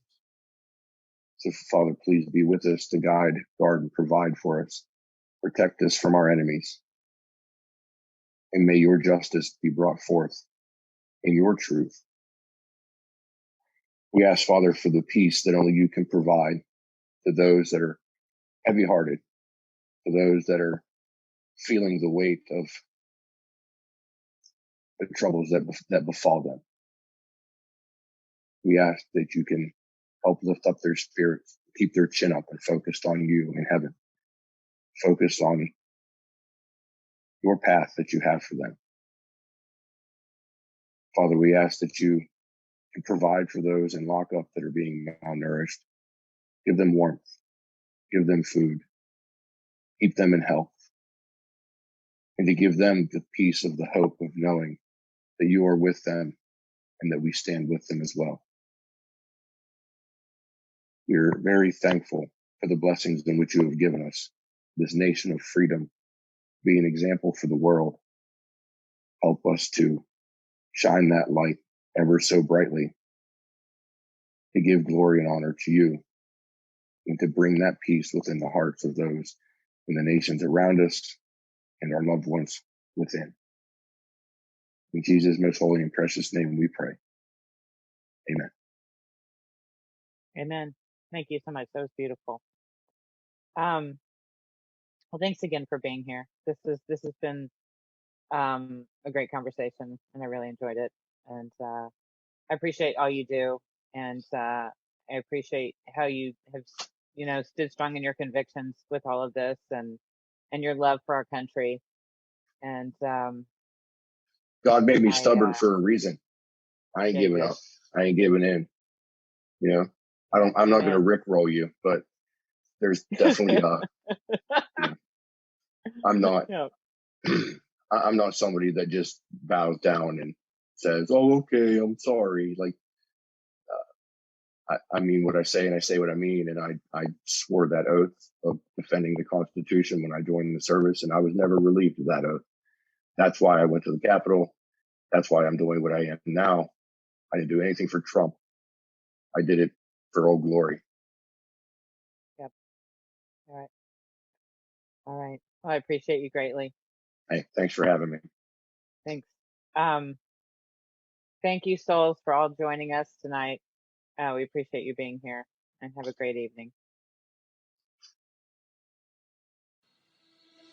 So, Father, please be with us to guide, guard, and provide for us. Protect us from our enemies. And may your justice be brought forth in your truth. We ask, Father, for the peace that only you can provide to those that are heavy-hearted, to those that are feeling the weight of the troubles that befall them. We ask that you can help lift up their spirits, keep their chin up and focused on you in heaven, focused on your path that you have for them. Father, we ask that you can provide for those in lockup that are being malnourished. Give them warmth, give them food, keep them in health, and to give them the peace of the hope of knowing that you are with them and that we stand with them as well. We're very thankful for the blessings in which you have given us, this nation of freedom, be an example for the world. Help us to shine that light ever so brightly, to give glory and honor to you, and to bring that peace within the hearts of those in the nations around us and our loved ones within. In Jesus' most holy and precious name we pray. Amen. Amen. Thank you so much. That was beautiful. Well, thanks again for being here. This has been a great conversation, and I really enjoyed it. And I appreciate all you do, and I appreciate how you have, stood strong in your convictions with all of this, and your love for our country. And God made me stubborn for a reason. I ain't giving up. I ain't giving in. I'm not going to rickroll you, but there's definitely I'm not. I'm not somebody that just bows down and says, "Oh, okay, I'm sorry." Like, I mean what I say, and I say what I mean. And I swore that oath of defending the Constitution when I joined the service, and I was never relieved of that oath. That's why I went to the Capitol. That's why I'm doing what I am now. I didn't do anything for Trump. I did it for Old Glory. Yep. All right. All right. Well, I appreciate you greatly. Hey, thanks for having me. Thanks. Thank you, souls, for all joining us tonight. We appreciate you being here, and have a great evening.